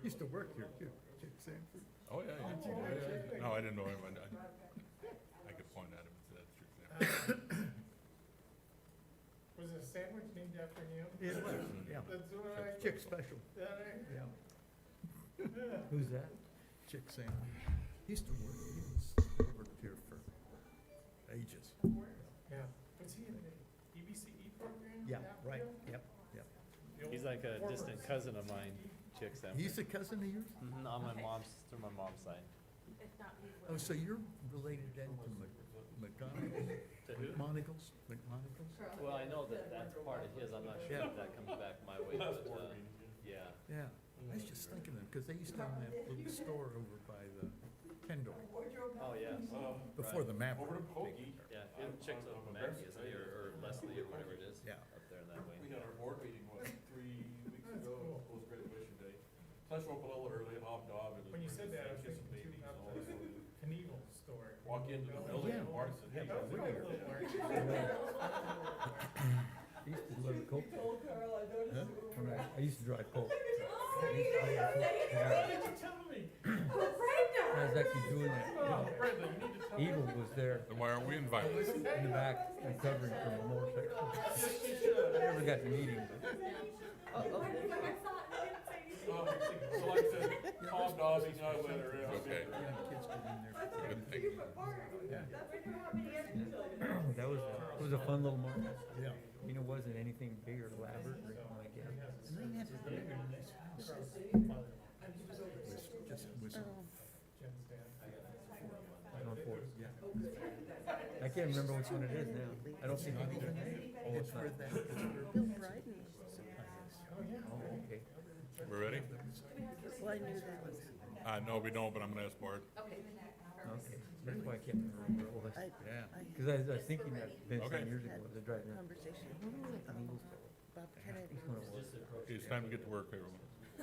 Used to work here too, Chick Sanford. Oh, yeah, yeah. Oh, yeah. No, I didn't know him. I could point at him and say that's Chick Sanford. Was it a sandwich named after him? It was, yeah. That's what I. Chick Special, That I- yeah. Who's that? Chick Sanford. He used to work, worked here for ages. Yeah. Was he in the EBCE program? Yeah, that right, deal? yep, yep. The old He's like a former distant cousin of mine, Chick Sanford. He's a cousin of yours? On my mom's, through my mom's side. Oh, so you're related then to McGonagall? To who? McMonagles? McMonagles? Well, I know that that's part of his, I'm not sure if that comes back my way, but, yeah. Yeah, I was just thinking of, because they used to have that little store over by the Kendall, Oh, yeah. before the Maverick. Over to Pokey. Yeah, him Chick's up Maggie, isn't he, or Leslie, or whatever it is? Yeah. Up there in that way. We had our board meeting, what, 3 weeks That's ago, cool. post graduation day. So I show up a little early, hobnob, and When you said that, I was kiss some thinking babies too and about all the that. Knievel story. Walk into the building, and Mark said, hey, That was we're a here. little Mark. I used to deliver coke. Huh? When I used to drive coke. Why didn't you tell me? I was actually doing that. Oh, Brenda, you need to tell me. Evil was there Then why aren't we invited? in the back recovering from a motorcycle. Yes, you should. I never got to meet him, but So like I said, hobnobbing, I went around. Yeah, Okay. kids get in there. Good thing. that was a fun little moment. Yeah. You know, it wasn't anything big or elaborate or anything like that. And they had a very nice house. Was Jen's dad. Going for it. yeah. I can't remember which one it is now. I don't think Not it's even, Oh, it's it's where not. that, it's where Bill Bryden. Oh, yeah. Oh, okay. We're ready? Well, I knew that was, No, we don't, but I'm gonna ask Bart. Okay. That's why I can't remember what it was. Yeah. Because I was thinking that been Okay. some years ago, I was driving around. conversation Eagles. Bob Kennedy. That's when it was. It's time to get to work, everyone.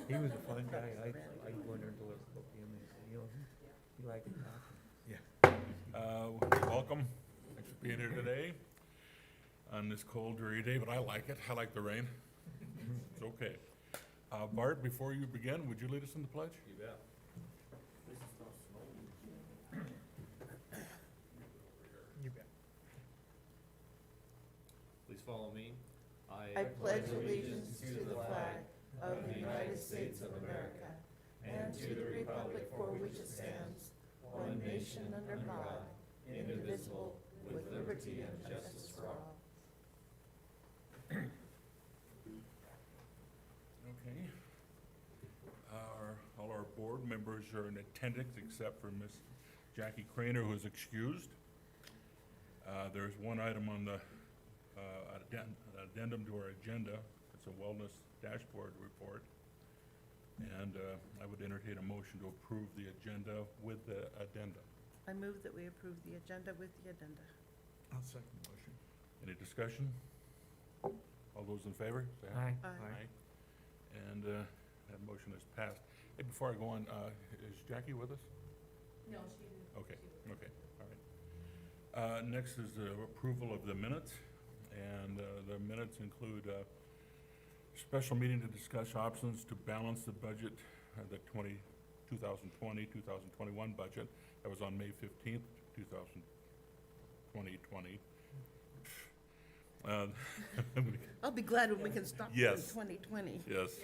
He was a fun guy. I go in there and deliver coke to him, and, you know, he liked to talk. Welcome. Thanks for being here today on this cold, dreary day, but I like it. I like the rain. It's okay. Bart, before you begin, would you lead us in the pledge? You bet. You bet. Please follow me. I pledge allegiance to the flag of the United States of America and to the republic for which it stands, one nation under God, indivisible, with liberty and justice for all. Okay. All our board members are in attendance except for Miss Jackie Craner, who is excused. There's one item on the addendum to our agenda. It's a wellness dashboard report. And I would entertain a motion to approve the agenda with the addendum. I move that we approve the agenda with the addenda. I'll second the motion. Any discussion? All those in favor, say aye. Aye. Aye. And that motion is passed. Hey, before I go on, is Jackie with us? No, she didn't. Okay, okay, all right. Next is the approval of the minutes, and the minutes include a special meeting to discuss options to balance the budget, the 2020-2021 budget. That was on May 15th, 2020. I'll be glad when we can stop in Yes. 2020. Yes.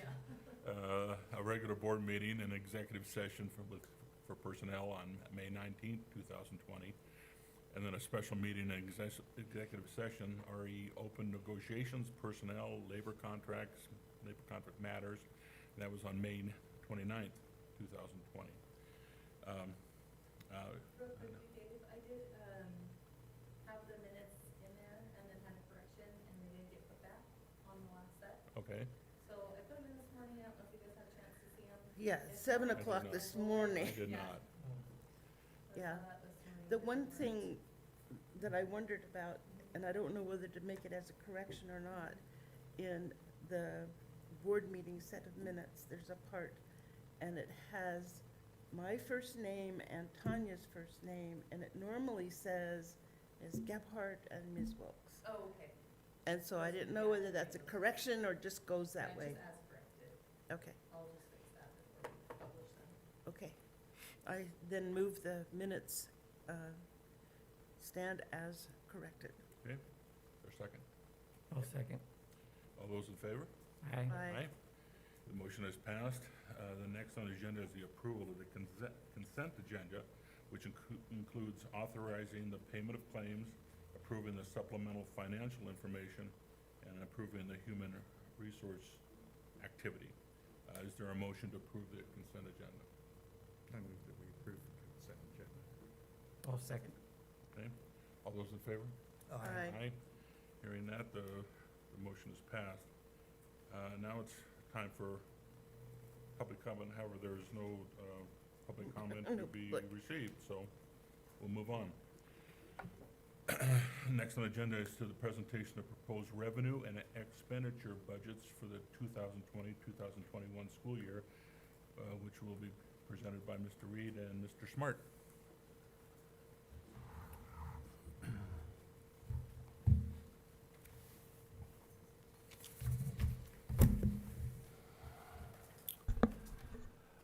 A regular board meeting and executive session for personnel on May 19th, 2020. And then a special meeting and executive session, RE open negotiations, personnel, labor contract matters. And that was on May 29th, 2020. Real quickly, Dave, I did, have the minutes in there and then had a correction and they didn't get put back on the last set. Okay. So I put them in this morning, I don't know if you guys had a chance to see them. Yeah, 7 o'clock not. this morning. I did not. Yeah. The one thing that I wondered about, and I don't know whether to make it as a correction or not, in the board meeting set of minutes, there's a part, and it has my first name and Tanya's first name, and it normally says Ms. Gephardt and Ms. Wilkes. Oh, okay. And so I didn't know whether that's a correction or just goes that way. Just as corrected. Okay, I'll just fix that before we publish them. okay. I then move the minutes stand as corrected. Okay, is there a second? I'll second. All those in favor? Aye. Aye. The motion is passed. The next on the agenda is the approval of the consent agenda, which includes authorizing the payment of claims, approving the supplemental financial information, and approving the human resource activity. Is there a motion to approve the consent agenda? I move that we approve the consent agenda. I'll second. Okay, all those in favor? Aye. Hearing that, the motion is passed. Now it's time for public comment. However, there is no public comment to No, be but- received, so we'll move on. Next on the agenda is to the presentation of proposed revenue and expenditure budgets for the 2020-2021 school year, which will be presented by Mr. Reed and Mr. Smart.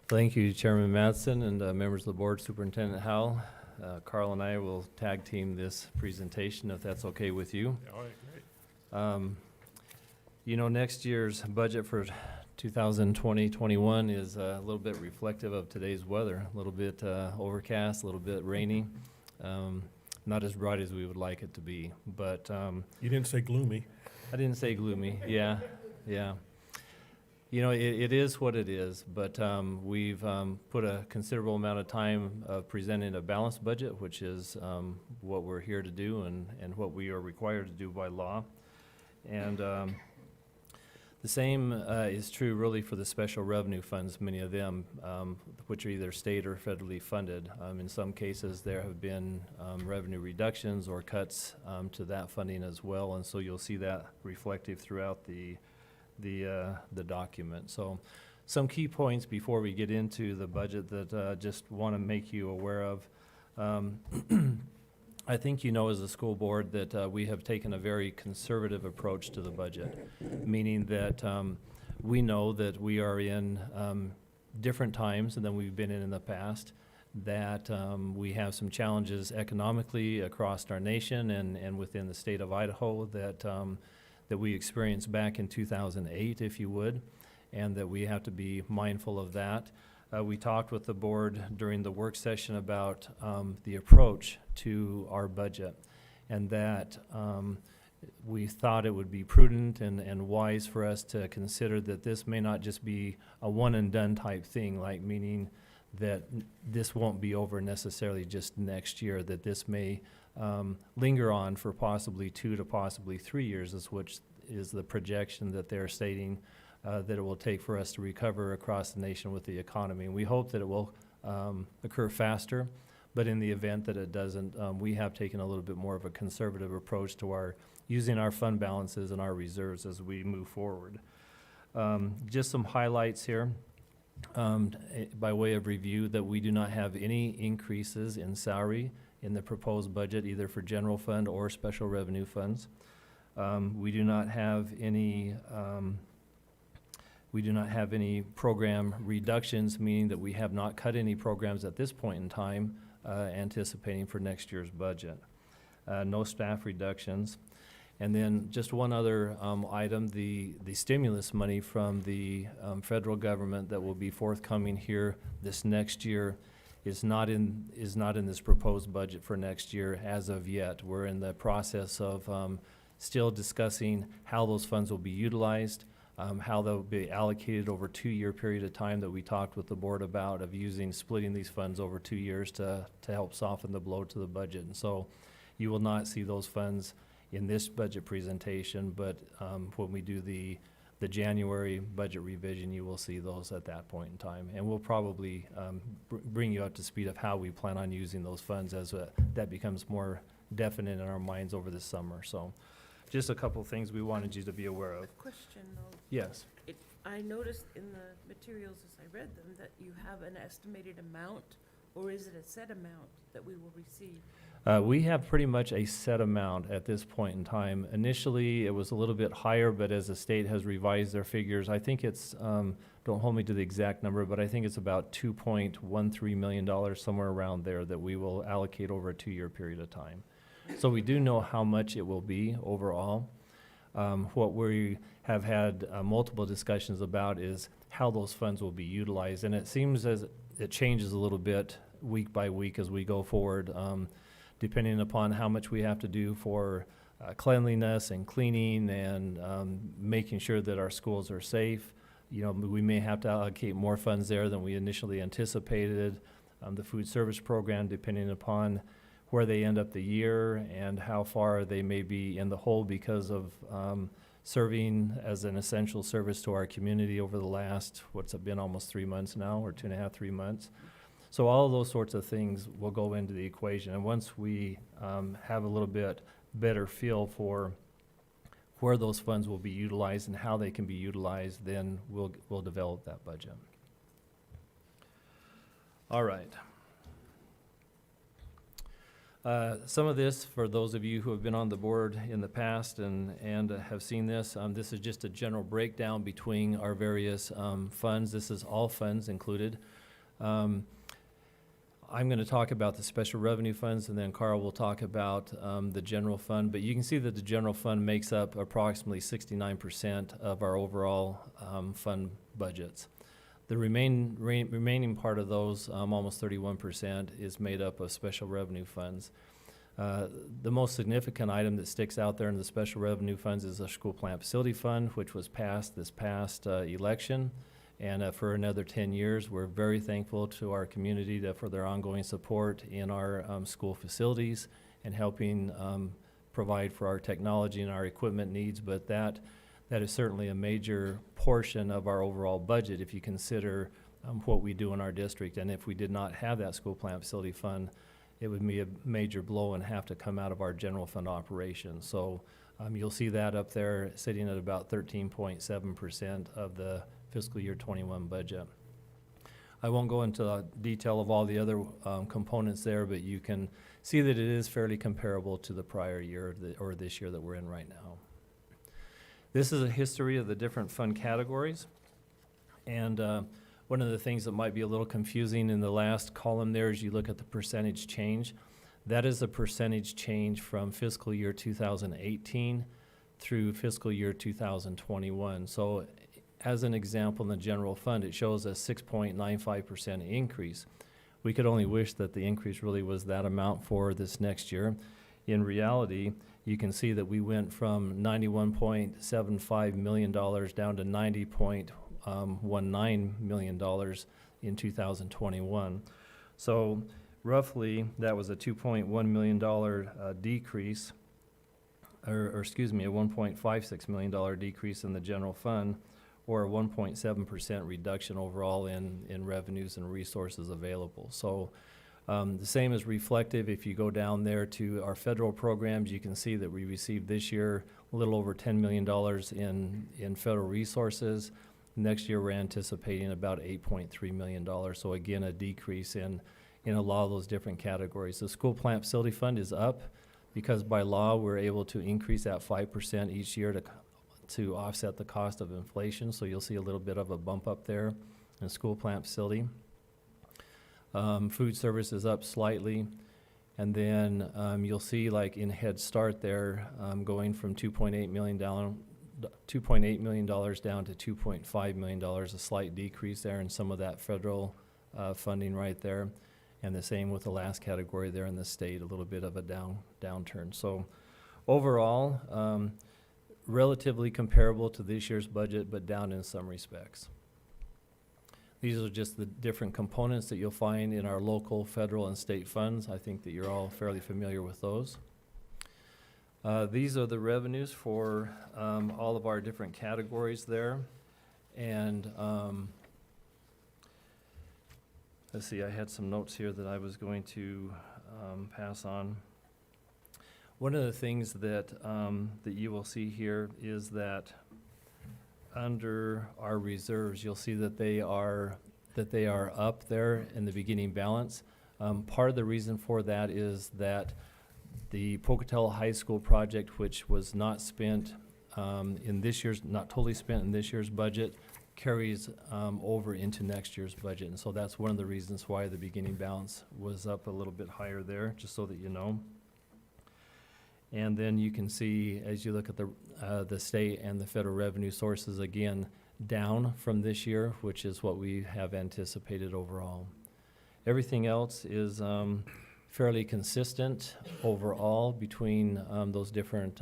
Thank you, Chairman Mattson and members of the board, Superintendent Howell. Carl and I will tag team this presentation if that's okay with you. All right, great. You know, next year's budget for 2020-21 is a little bit reflective of today's weather. A little bit overcast, a little bit rainy. Not as bright as we would like it to be, but You didn't say gloomy. I didn't say gloomy. Yeah, yeah. You know, it is what it is, but we've put a considerable amount of time presenting a balanced budget, which is what we're here to do and what we are required to do by law. And the same is true really for the special revenue funds, many of them, which are either state or federally funded. In some cases, there have been revenue reductions or cuts to that funding as well, and so you'll see that reflective throughout the document. So some key points before we get into the budget that just want to make you aware of. I think you know as a school board that we have taken a very conservative approach to the budget, meaning that we know that we are in different times than we've been in the past, that we have some challenges economically across our nation and within the state of Idaho that we experienced back in 2008, if you would, and that we have to be mindful of that. We talked with the board during the work session about the approach to our budget, and that we thought it would be prudent and wise for us to consider that this may not just be a one-and-done type thing, like meaning that this won't be over necessarily just next year, that this may linger on for possibly 2 to possibly 3 years, which is the projection that they're stating that it will take for us to recover across the nation with the economy. And we hope that it will occur faster, but in the event that it doesn't, we have taken a little bit more of a conservative approach to using our fund balances and our reserves as we move forward. Just some highlights here. By way of review, that we do not have any increases in salary in the proposed budget, either for general fund or special revenue funds. We do not have any program reductions, meaning that we have not cut any programs at this point in time, anticipating for next year's budget. No staff reductions. And then just one other item, the stimulus money from the federal government that will be forthcoming here this next year is not in this proposed budget for next year as of yet. We're in the process of still discussing how those funds will be utilized, how they'll be allocated over a 2-year period of time that we talked with the board about, of splitting these funds over 2 years to help soften the blow to the budget. And so you will not see those funds in this budget presentation, but when we do the January budget revision, you will see those at that point in time. And we'll probably bring you up to speed of how we plan on using those funds as that becomes more definite in our minds over the summer. So just a couple of things we wanted you to be aware A of. question though, Yes. I noticed in the materials as I read them that you have an estimated amount, or is it a set amount that we will receive? We have pretty much a set amount at this point in time. Initially, it was a little bit higher, but as the state has revised their figures, I think it's, don't hold me to the exact number, but I think it's about $2.13 million, somewhere around there, that we will allocate over a 2-year period of time. So we do know how much it will be overall. What we have had multiple discussions about is how those funds will be utilized, and it seems as it changes a little bit week by week as we go forward, depending upon how much we have to do for cleanliness and cleaning and making sure that our schools are safe. You know, we may have to allocate more funds there than we initially anticipated. The food service program, depending upon where they end up the year and how far they may be in the hole because of serving as an essential service to our community over the last, what's it been, almost 3 months now, or 2.5, 3 months. So all of those sorts of things will go into the equation. And once we have a little bit better feel for where those funds will be utilized and how they can be utilized, then we'll develop that budget. All right. Some of this, for those of you who have been on the board in the past and have seen this, this is just a general breakdown between our various funds. This is all funds included. I'm going to talk about the special revenue funds, and then Carl will talk about the general fund. But you can see that the general fund makes up approximately 69% of our overall fund budgets. The remaining part of those, almost 31%, is made up of special revenue funds. The most significant item that sticks out there in the special revenue funds is the school plant facility fund, which was passed this past election. And for another 10 years, we're very thankful to our community for their ongoing support in our school facilities and helping provide for our technology and our equipment needs. But that is certainly a major portion of our overall budget if you consider what we do in our district. And if we did not have that school plant facility fund, it would be a major blow and have to come out of our general fund operations. So you'll see that up there sitting at about 13.7% of the fiscal year 21 budget. I won't go into the detail of all the other components there, but you can see that it is fairly comparable to the prior year or this year that we're in right now. This is a history of the different fund categories. And one of the things that might be a little confusing in the last column there is you look at the percentage change. That is a percentage change from fiscal year 2018 through fiscal year 2021. So as an example, in the general fund, it shows a 6.95% increase. We could only wish that the increase really was that amount for this next year. In reality, you can see that we went from $91.75 million down to $90.19 million in 2021. So roughly, that was a $2.1 million decrease, or excuse me, a $1.56 million decrease in the general fund, or a 1.7% reduction overall in revenues and resources available. So the same is reflective if you go down there to our federal programs. You can see that we received this year a little over $10 million in federal resources. Next year we're anticipating about $8.3 million. So again, a decrease in a lot of those different categories. The school plant facility fund is up because by law we're able to increase that 5% each year to offset the cost of inflation. So you'll see a little bit of a bump up there in school plant facility. Food service is up slightly. And then you'll see like in Head Start there, going from $2.8 million down to $2.5 million, a slight decrease there in some of that federal funding right there. And the same with the last category there in the state, a little bit of a downturn. So overall, relatively comparable to this year's budget, but down in some respects. These are just the different components that you'll find in our local, federal, and state funds. I think that you're all fairly familiar with those. These are the revenues for all of our different categories there. And let's see, I had some notes here that I was going to pass on. One of the things that that you will see here is that under our reserves, you'll see that they are up there in the beginning balance. Part of the reason for that is that the Pocatello High School project, which was not spent in this year's, not totally spent in this year's budget, carries over into next year's budget. And so that's one of the reasons why the beginning balance was up a little bit higher there, just so that you know. And then you can see, as you look at the state and the federal revenue sources, again, down from this year, which is what we have anticipated overall. Everything else is fairly consistent overall between those different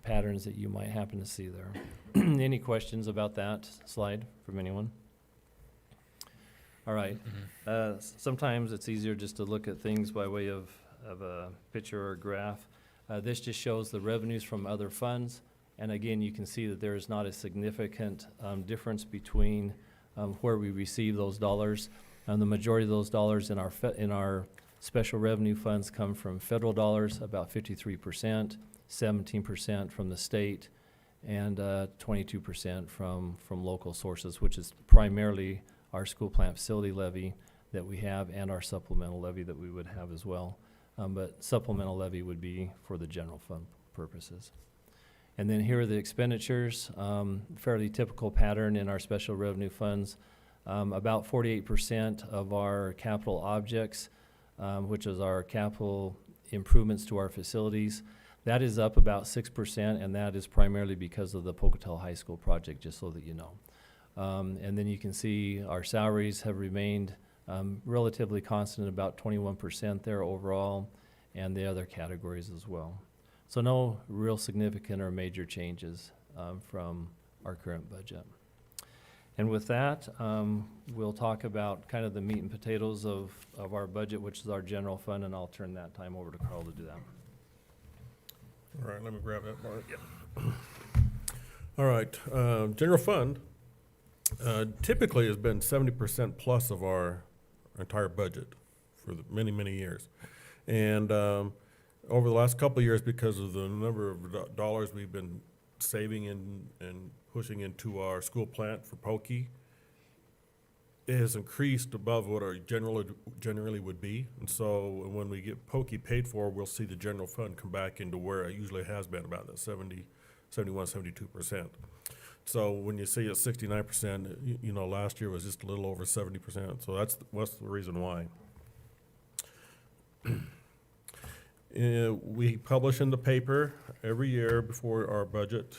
patterns that you might happen to see there. Any questions about that slide from anyone? All right. Sometimes it's easier just to look at things by way of a picture or a graph. This just shows the revenues from other funds. And again, you can see that there is not a significant difference between where we receive those dollars. The majority of those dollars in our special revenue funds come from federal dollars, about 53%, 17% from the state, and 22% from local sources, which is primarily our school plant facility levy that we have and our supplemental levy that we would have as well. But supplemental levy would be for the general fund purposes. And then here are the expenditures, fairly typical pattern in our special revenue funds. About 48% of our capital objects, which is our capital improvements to our facilities, that is up about 6%, and that is primarily because of the Pocatello High School project, just so that you know. And then you can see our salaries have remained relatively constant, about 21% there overall, and the other categories as well. So no real significant or major changes from our current budget. And with that, we'll talk about kind of the meat and potatoes of our budget, which is our general fund, and I'll turn that time over to Carl to do that. All right, let me grab that, Bart. All right, general fund typically has been 70% plus of our entire budget for many, many years. And over the last couple of years, because of the number of dollars we've been saving and pushing into our school plant for Pokey, it has increased above what our generally would be. And so when we get Pokey paid for, we'll see the general fund come back into where it usually has been, about that 71, 72%. So when you see it 69%, you know, last year was just a little over 70%. So that's the reason why. We publish in the paper every year before our budget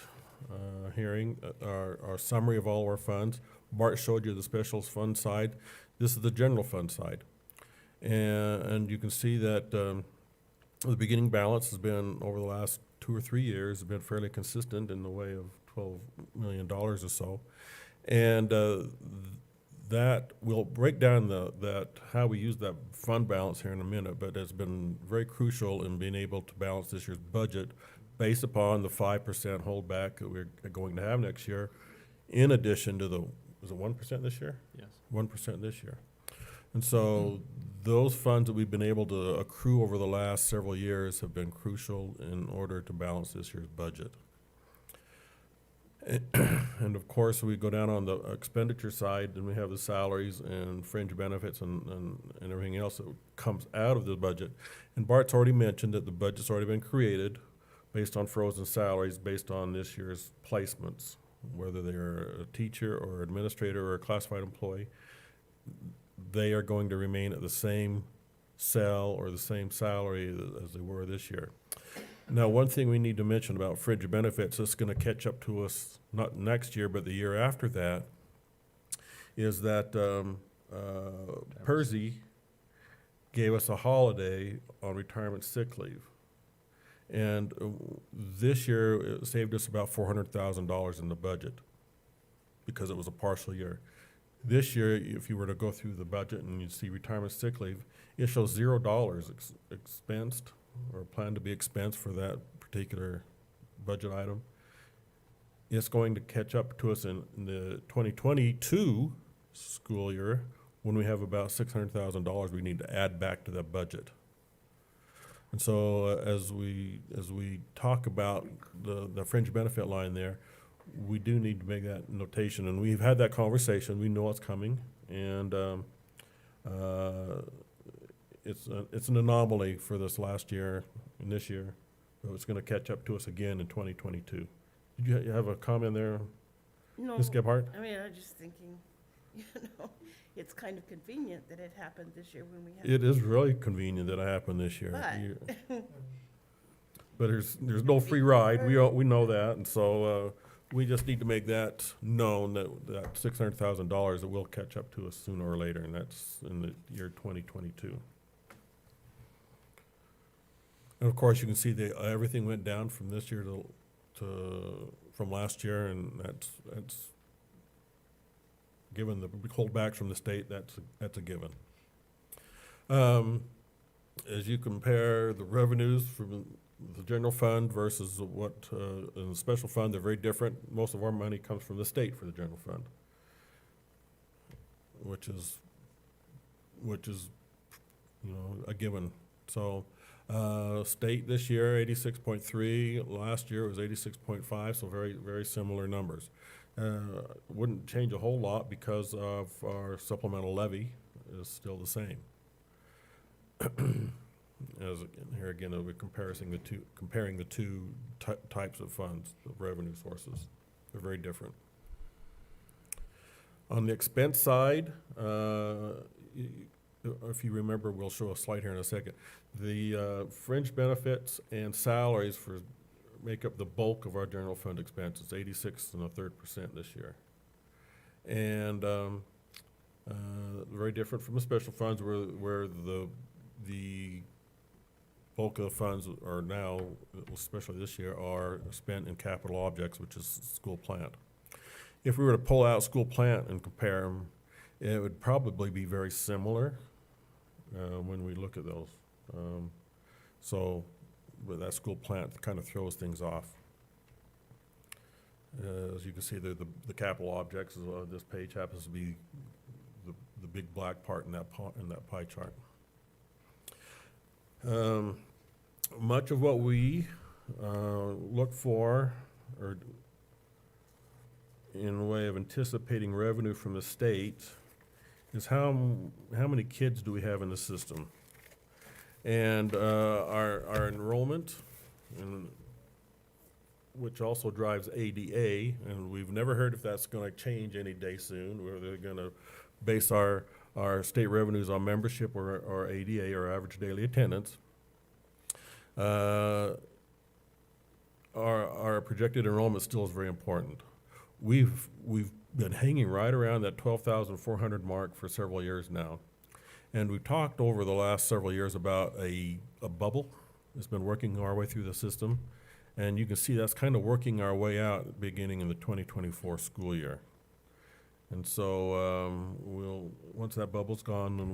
hearing our summary of all our funds. Bart showed you the specials fund side. This is the general fund side. And you can see that the beginning balance has been, over the last 2 or 3 years, has been fairly consistent in the way of $12 million or so. And that we'll break down that how we use that fund balance here in a minute, but it's been very crucial in being able to balance this year's budget based upon the 5% holdback that we're going to have next year, in addition to the, is it 1% this year? Yes. 1% this year. And so those funds that we've been able to accrue over the last several years have been crucial in order to balance this year's budget. And of course, we go down on the expenditure side, and we have the salaries and fringe benefits and everything else that comes out of the budget. And Bart's already mentioned that the budget's already been created based on frozen salaries, based on this year's placements, whether they're a teacher or administrator or a classified employee. They are going to remain at the same cell or the same salary as they were this year. Now, one thing we need to mention about fringe benefits that's going to catch up to us not next year, but the year after that, is that PERSI gave us a holiday on retirement sick leave. And this year, it saved us about $400,000 in the budget because it was a partial year. This year, if you were to go through the budget and you see retirement sick leave, it shows $0 expensed or planned to be expensed for that particular budget item. It's going to catch up to us in the 2022 school year when we have about $600,000 we need to add back to that budget. And so as we talk about the fringe benefit line there, we do need to make that notation, and we've had that conversation. We know it's coming, and it's an anomaly for this last year and this year. So it's gonna catch up to us again in 2022. Did you have a comment there, No, Ms. Gebhardt? I mean, I'm just thinking, you know, it's kind of convenient that it happened this year when we had. It is really convenient that it happened this year. But- But there's no free ride, we know that, and so, we just need to make that known, that $600,000, it will catch up to us sooner or later, and that's in the year 2022. And of course, you can see everything went down from this year from last year, and that's given the holdbacks from the state, that's a given. As you compare the revenues from the general fund versus what, in the special fund, they're very different. Most of our money comes from the state for the general fund, which is, you know, a given. So, state this year, 86.3, last year it was 86.5, so very, very similar numbers. Wouldn't change a whole lot because of our supplemental levy is still the same. As here again, we're comparing the two types of funds, the revenue sources. They're very different. On the expense side, if you remember, we'll show a slide here in a second. The fringe benefits and salaries make up the bulk of our general fund expenses, 86 1/3% this year. And very different from the special funds where the bulk of the funds are now, especially this year, are spent in capital objects, which is school plant. If we were to pull out school plant and compare them, it would probably be very similar when we look at those. So with that school plant kind of throws things off. As you can see, the capital objects, this page happens to be the big black part in that pie chart. Much of what we look for, or in a way of anticipating revenue from the state, is how many kids do we have in the system? And our enrollment, which also drives ADA, and we've never heard if that's going to change any day soon, where they're going to base our state revenues on membership or ADA, or average daily attendance. Our projected enrollment still is very important. We've been hanging right around that 12,400 mark for several years now. And we've talked over the last several years about a bubble that's been working our way through the system. And you can see that's kind of working our way out beginning in the 2024 school year. And so once that bubble's gone, then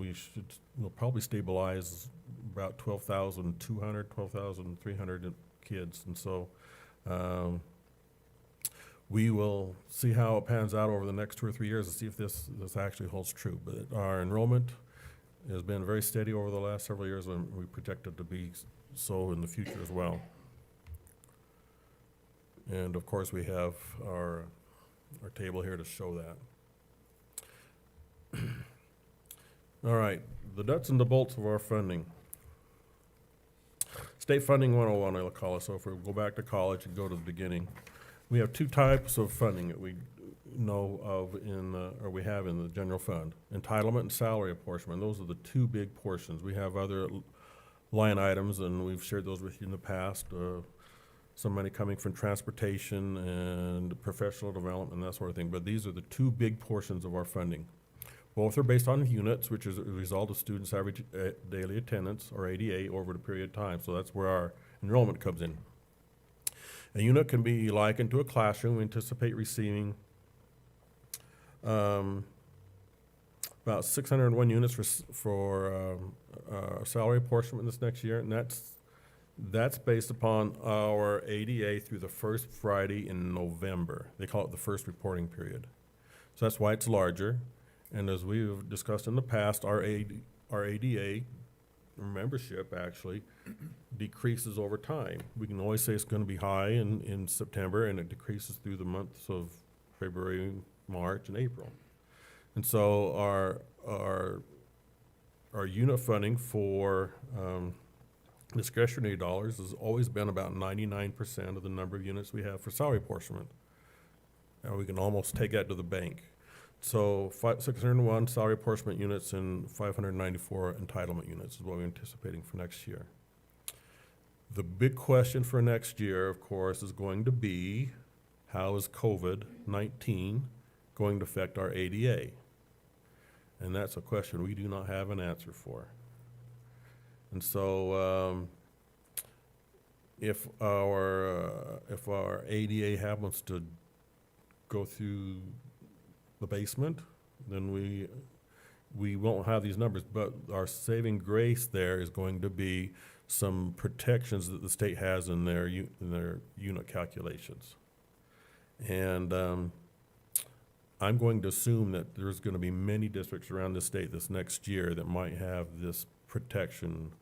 we'll probably stabilize about 12,200, 12,300 kids. And so we will see how it pans out over the next 2 or 3 years to see if this actually holds true. But our enrollment has been very steady over the last several years, and we project it to be so in the future as well. And of course, we have our table here to show that. All right, the nuts and the bolts of our funding. State funding 101, I'll call it. So if we go back to college and go to the beginning, we have two types of funding that we know of or we have in the general fund: entitlement and salary apportionment. Those are the two big portions. We have other line items, and we've shared those with you in the past. Some money coming from transportation and professional development and that sort of thing. But these are the two big portions of our funding. Both are based on units, which is a result of students' average daily attendance, or ADA, over the period of time. So that's where our enrollment comes in. A unit can be likened to a classroom. We anticipate receiving about 601 units for salary apportionment this next year, and that's based upon our ADA through the first Friday in November. They call it the first reporting period. So that's why it's larger. And as we've discussed in the past, our ADA membership actually decreases over time. We can always say it's going to be high in September, and it decreases through the months of February, March, and April. And so our our unit funding for, discretionary dollars has always been about 99% of the number of units we have for salary apportionment. And we can almost take that to the bank. So 601 salary apportionment units and 594 entitlement units is what we're anticipating for next year. The big question for next year, of course, is going to be, how is COVID-19 going to affect our ADA? And that's a question we do not have an answer for. And so, if our ADA happens to go through the basement, then we won't have these numbers. But our saving grace there is going to be some protections that the state has in their unit calculations. And I'm going to assume that there's going to be many districts around the state this next year that might have this protection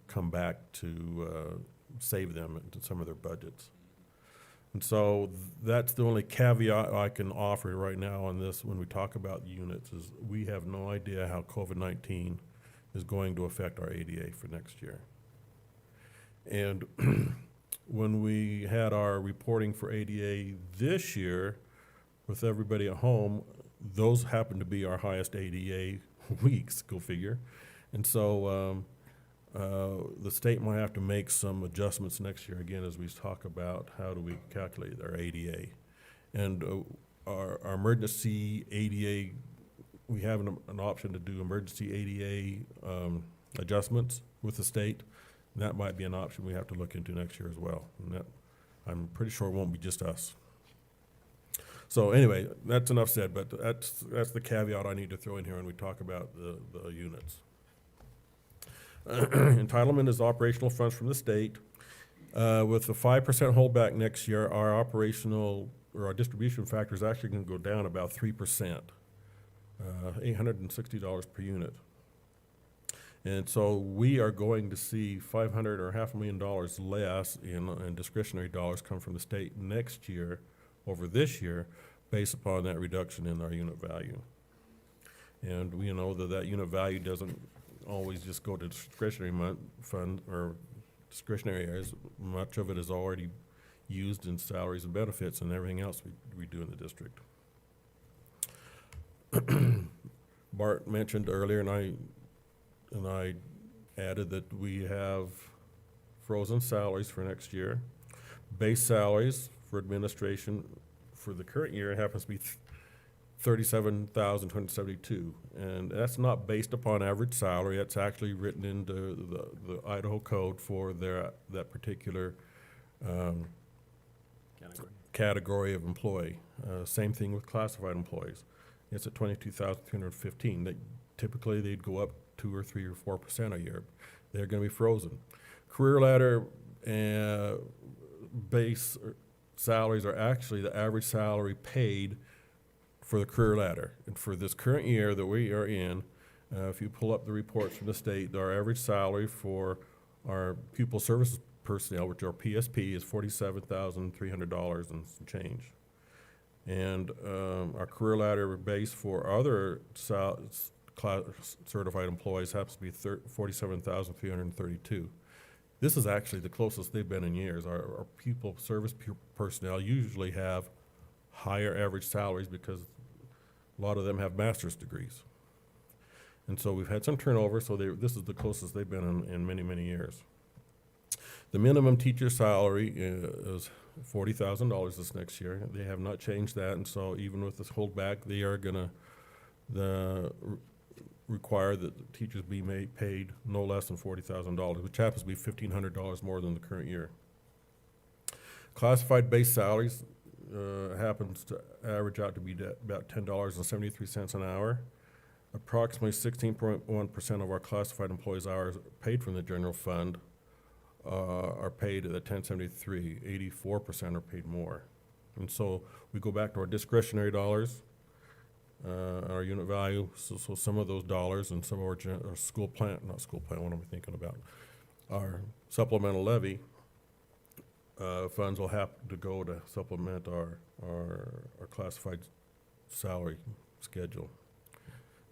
come back to save them into some of their budgets. And so that's the only caveat I can offer right now on this when we talk about units, is we have no idea how COVID-19 is going to affect our ADA for next year. And when we had our reporting for ADA this year, with everybody at home, those happen to be our highest ADA weeks, go figure. And so the state might have to make some adjustments next year again as we talk about how do we calculate our ADA. And our emergency ADA, we have an option to do emergency ADA adjustments with the state. And that might be an option we have to look into next year as well. And that, I'm pretty sure it won't be just us. So anyway, that's enough said, but that's the caveat I need to throw in here when we talk about the units. Entitlement is operational funds from the state. With the 5% holdback next year, our operational, or our distribution factor is actually gonna go down about 3%, $860 per unit. And so we are going to see $500 or $500,000 less in discretionary dollars come from the state next year over this year, based upon that reduction in our unit value. And we know that unit value doesn't always just go to discretionary fund or discretionary areas. Much of it is already used in salaries and benefits and everything else we do in the district. Bart mentioned earlier, and I added that we have frozen salaries for next year. Base salaries for administration for the current year happens to be $37,272, and that's not based upon average salary. That's actually written into the Idaho code for that particular category of employee. Same thing with classified employees. It's at $22,315. Typically they'd go up 2 or 3 or 4% a year. They're going to be frozen. Career ladder base salaries are actually the average salary paid for the career ladder. And for this current year that we are in, if you pull up the reports from the state, our average salary for our pupil services personnel, which are PSP, is $47,300 and some change. And our career ladder base for other certified employees happens to be $47,332. This is actually the closest they've been in years. Our pupil service personnel usually have higher average salaries because a lot of them have master's degrees. And so we've had some turnover, so this is the closest they've been in many, many years. The minimum teacher salary is $40,000 this next year. They have not changed that, and so even with this holdback, they are gonna require that the teachers be paid no less than $40,000, which happens to be $1,500 more than the current year. Classified base salaries happens to average out to be about $10.73 an hour. Approximately 16.1% of our classified employees' hours paid from the general fund are paid at $10.73. 84% are paid more. And so we go back to our discretionary dollars, our unit value. So some of those dollars and some of our not school plan, what am I thinking about? Our supplemental levy funds will have to go to supplement our classified salary schedule.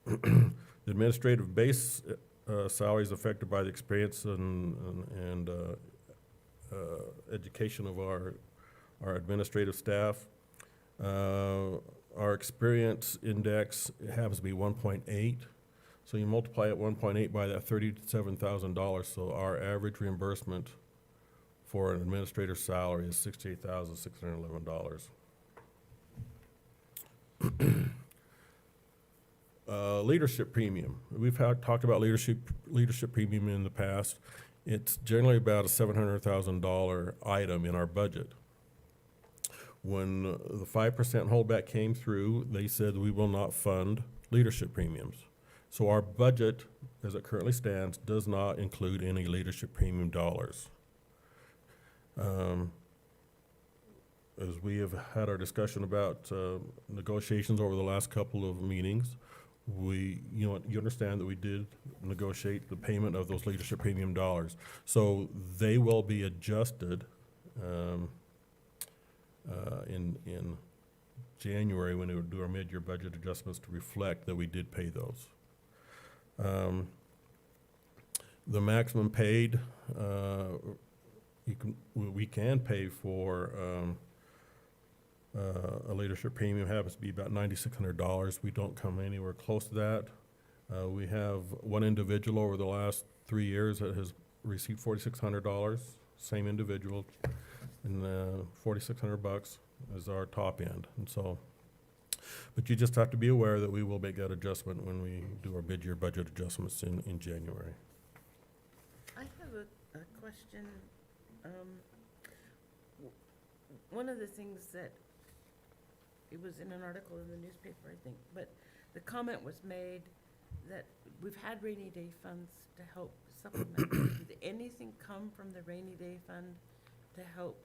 The Administrative base salaries affected by the experience and education of our administrative staff. Our experience index happens to be 1.8. So you multiply it 1.8 by that $37,000. So our average reimbursement for an administrator's salary is $68,611. Leadership premium. We've talked about leadership premium in the past. It's generally about a $700,000 item in our budget. When the 5% holdback came through, they said we will not fund leadership premiums. So our budget, as it currently stands, does not include any leadership premium dollars. As we have had our discussion about negotiations over the last couple of meetings, you understand that we did negotiate the payment of those leadership premium dollars. So they will be adjusted in January when we would do our mid-year budget adjustments to reflect that we did pay those. The maximum paid, we can pay for a leadership premium happens to be about $9,600. We don't come anywhere close to that. We have one individual over the last 3 years that has received $4,600, same individual, and $4,600 is our top end. And so, but you just have to be aware that we will make that adjustment when we do our mid-year budget adjustments in January. I have a question. One of the things that, it was in an article in the newspaper, I think, but the comment was made that we've had rainy day funds to help supplement. Did anything come from the rainy day fund to help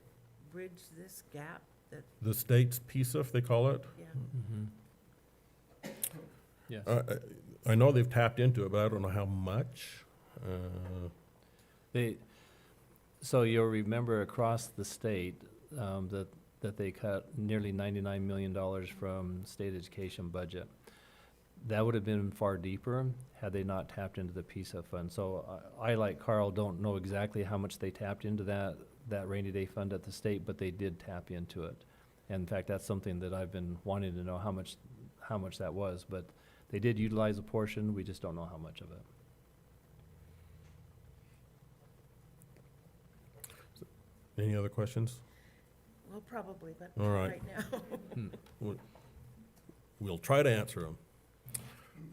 bridge this gap that, The state's PSIF, they call it. yeah? Yes. I know they've tapped into it, but I don't know how much. So you'll remember across the state that they cut nearly $99 million from state education budget. That would have been far deeper had they not tapped into the PSEF fund. So I, like Carl, don't know exactly how much they tapped into that rainy day fund at the state, but they did tap into it. And in fact, that's something that I've been wanting to know how much that was, but they did utilize a portion, we just don't know how much of it. Any other questions? Well, probably, but All not right. right now. We'll try to answer them.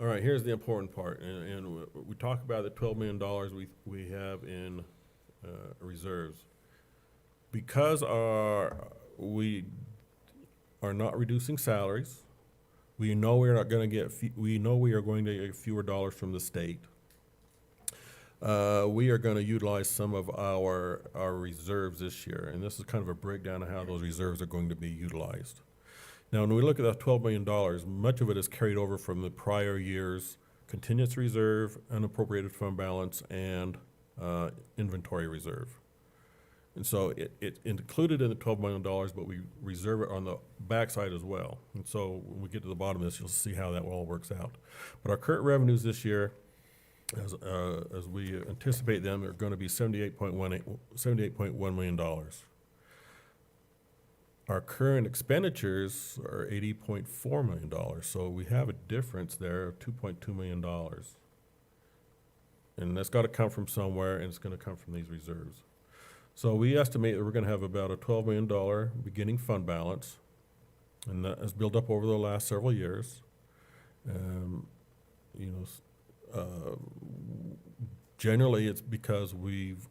All right, here's the important part, and we talk about the $12 million we have in reserves. Because we are not reducing salaries, we know we are going to get fewer dollars from the state. We are going to utilize some of our reserves this year, and this is kind of a breakdown of how those reserves are going to be utilized. Now, when we look at that $12 million, much of it is carried over from the prior year's contingency reserve, unappropriated fund balance, and inventory reserve. And so it's included in the $12 million, but we reserve it on the backside as well. And so when we get to the bottom of this, you'll see how that all works out. But our current revenues this year, as we anticipate them, are going to be $78.1 million. Our current expenditures are $80.4 million, so we have a difference there of $2.2 million. And that's got to come from somewhere, and it's going to come from these reserves. So we estimate that we're going to have about a $12 million beginning fund balance, and that has built up over the last several years. Generally, it's because we've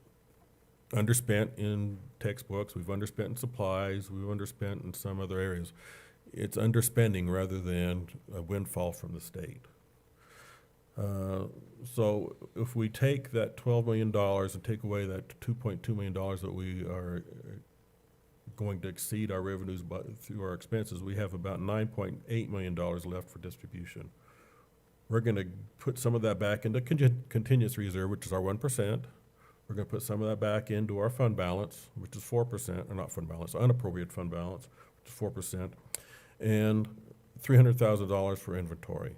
underspent in textbooks, we've underspent in supplies, we've underspent in some other areas. It's underspending rather than a windfall from the state. So if we take that $12 million and take away that $2.2 million that we are going to exceed our revenues through our expenses, we have about $9.8 million left for distribution. We're going to put some of that back into contingency reserve, which is our 1%. We're going to put some of that back into our fund balance, which is 4%, or not fund balance, unappropriated fund balance, which is 4%, and $300,000 for inventory.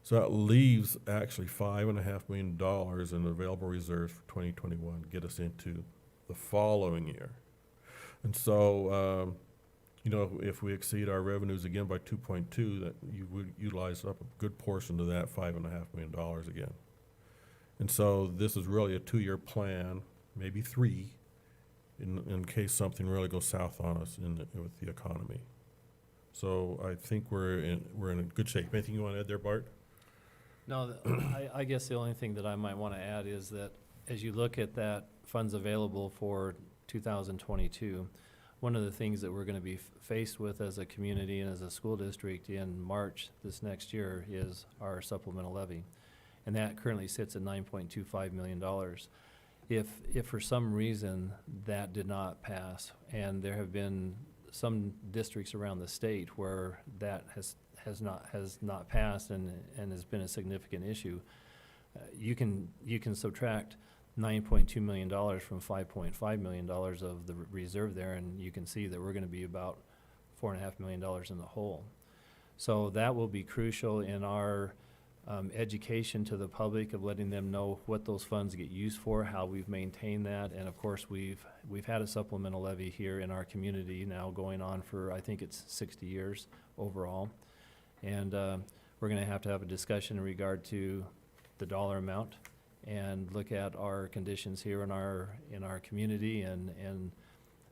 So that leaves actually $5.5 million in available reserves for 2021, get us into the following year. And so, you know, if we exceed our revenues again by 2.2, that you would utilize up a good portion of that $5.5 million again. And so this is really a 2-year plan, maybe 3, in case something really goes south on us with the economy. So I think we're in good shape. Anything you want to add there, Bart? No, I guess the only thing that I might want to add is that as you look at that funds available for 2022, one of the things that we're going to be faced with as a community and as a school district in March this next year is our supplemental levy. And that currently sits at $9.25 million. If for some reason that did not pass, and there have been some districts around the state where that has not passed and has been a significant issue, you can subtract $9.2 million from $5.5 million of the reserve there, and you can see that we're going to be about $4.5 million in the hole. So that will be crucial in our education to the public of letting them know what those funds get used for, how we've maintained that, and of course we've had a supplemental levy here in our community now going on for, I think it's 60 years overall. And we're going to have a discussion in regard to the dollar amount and look at our conditions here in our community and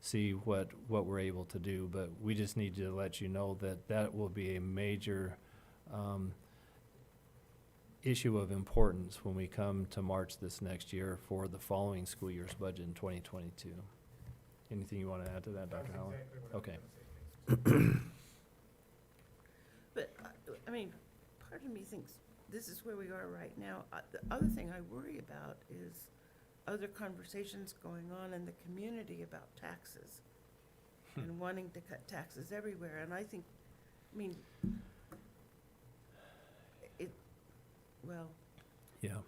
see what we're able to do. But we just need to let you know that will be a major issue of importance when we come to March this next year for the following school year's budget in 2022. Anything you want to add to that, Dr. Howell? Okay. But, I mean, part of me thinks this is where we are right now. The other thing I worry about is other conversations going on in the community about taxes and wanting to cut taxes everywhere. And I think, I mean, well, Yeah.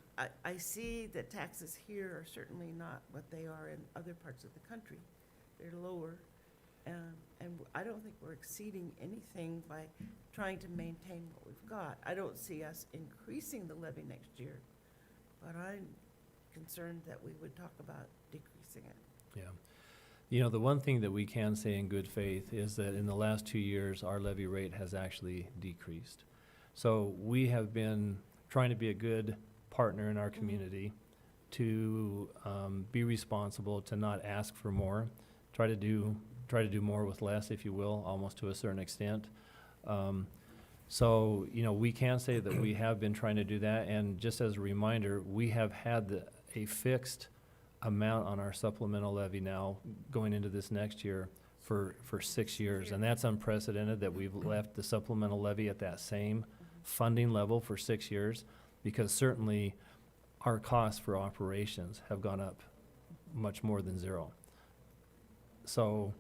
I see that taxes here are certainly not what they are in other parts of the country. They're lower. And I don't think we're exceeding anything by trying to maintain what we've got. I don't see us increasing the levy next year, but I'm concerned that we would talk about decreasing it. Yeah. You know, the one thing that we can say in good faith is that in the last 2 years, our levy rate has actually decreased. So we have been trying to be a good partner in our community, to be responsible, to not ask for more, try to do more with less, if you will, almost to a certain extent. So, you know, we can say that we have been trying to do that, and just as a reminder, we have had a fixed amount on our supplemental levy now going into this next year for 6 years, and that's unprecedented that we've left the supplemental levy at that same funding level for 6 years, because certainly our costs for operations have gone up much more than zero. So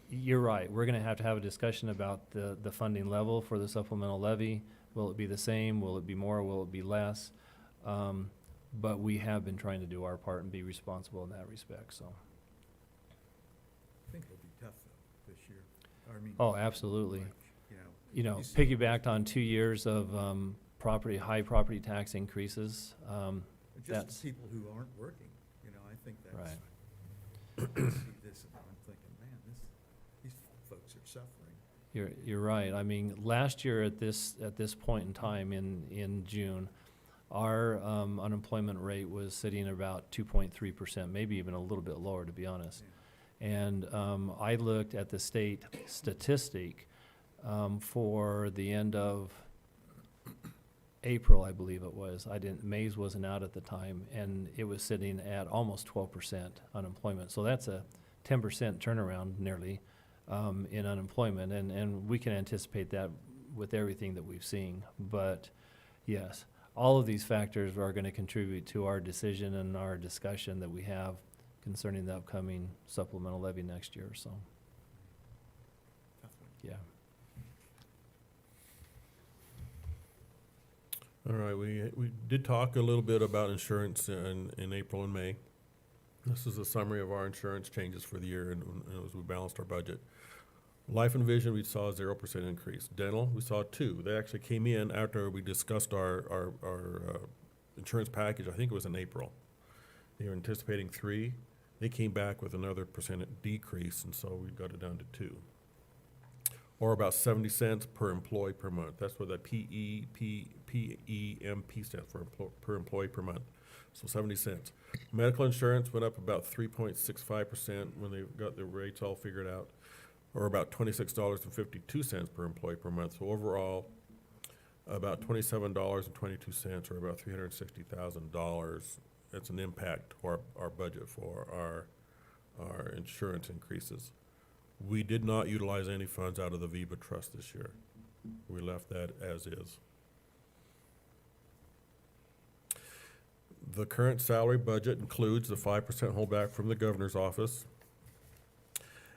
you're right, we're gonna have a discussion about the funding level for the supplemental levy. Will it be the same? Will it be more? Will it be less? But we have been trying to do our part and be responsible in that respect, so. I think it'll be tough though, this year. I mean, Oh, absolutely. like, You know, you see- piggybacked on 2 years of high property tax increases. Just that's- the people who aren't working, I think that's. Right. I see this and I'm thinking, man, these folks are suffering. You're right. I mean, last year at this point in time in June, our unemployment rate was sitting at about 2.3%, maybe even a little bit lower, to be honest. And I looked at the state statistic for the end of April, I believe it was. Mays wasn't out at the time, and it was sitting at almost 12% unemployment. So that's a 10% turnaround nearly in unemployment, and we can anticipate that with everything that we've seen. But yes, all of these factors are going to contribute to our decision and our discussion that we have concerning the upcoming supplemental levy next year, so, Tough one. yeah. All right, we did talk a little bit about insurance in April and May. This is a summary of our insurance changes for the year and as we balanced our budget. Life and vision, we saw a 0% increase. Dental, we saw 2. They actually came in after we discussed our insurance package, I think it was in April. They were anticipating 3. They came back with another percent decrease, and so we got it down to 2. Or about 70 cents per employee per month. That's what that PEMP stands for, per employee per month. So 70 cents. Medical insurance went up about 3.65% when they got the rates all figured out, or about $26.52 per employee per month. So overall, about $27.22, or about $360,000. That's an impact to our budget for our insurance increases. We did not utilize any funds out of the VEBA trust this year. We left that as is. The current salary budget includes the 5% holdback from the governor's office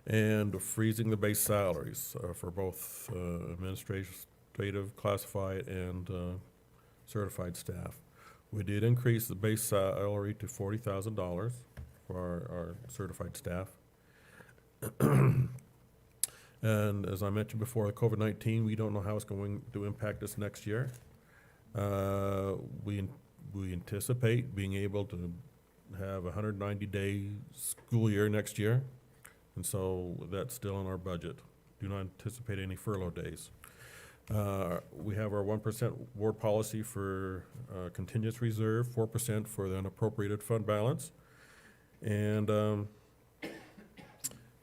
and freezing the base salaries for both administrative, classified, and certified staff. We did increase the base salary to $40,000 for our certified staff. And as I mentioned before, the COVID-19, we don't know how it's going to impact us next year. We anticipate being able to have a 190-day school year next year, and so that's still in our budget. Do not anticipate any furlough days. We have our 1% board policy for contingency reserve, 4% for the unappropriated fund balance. And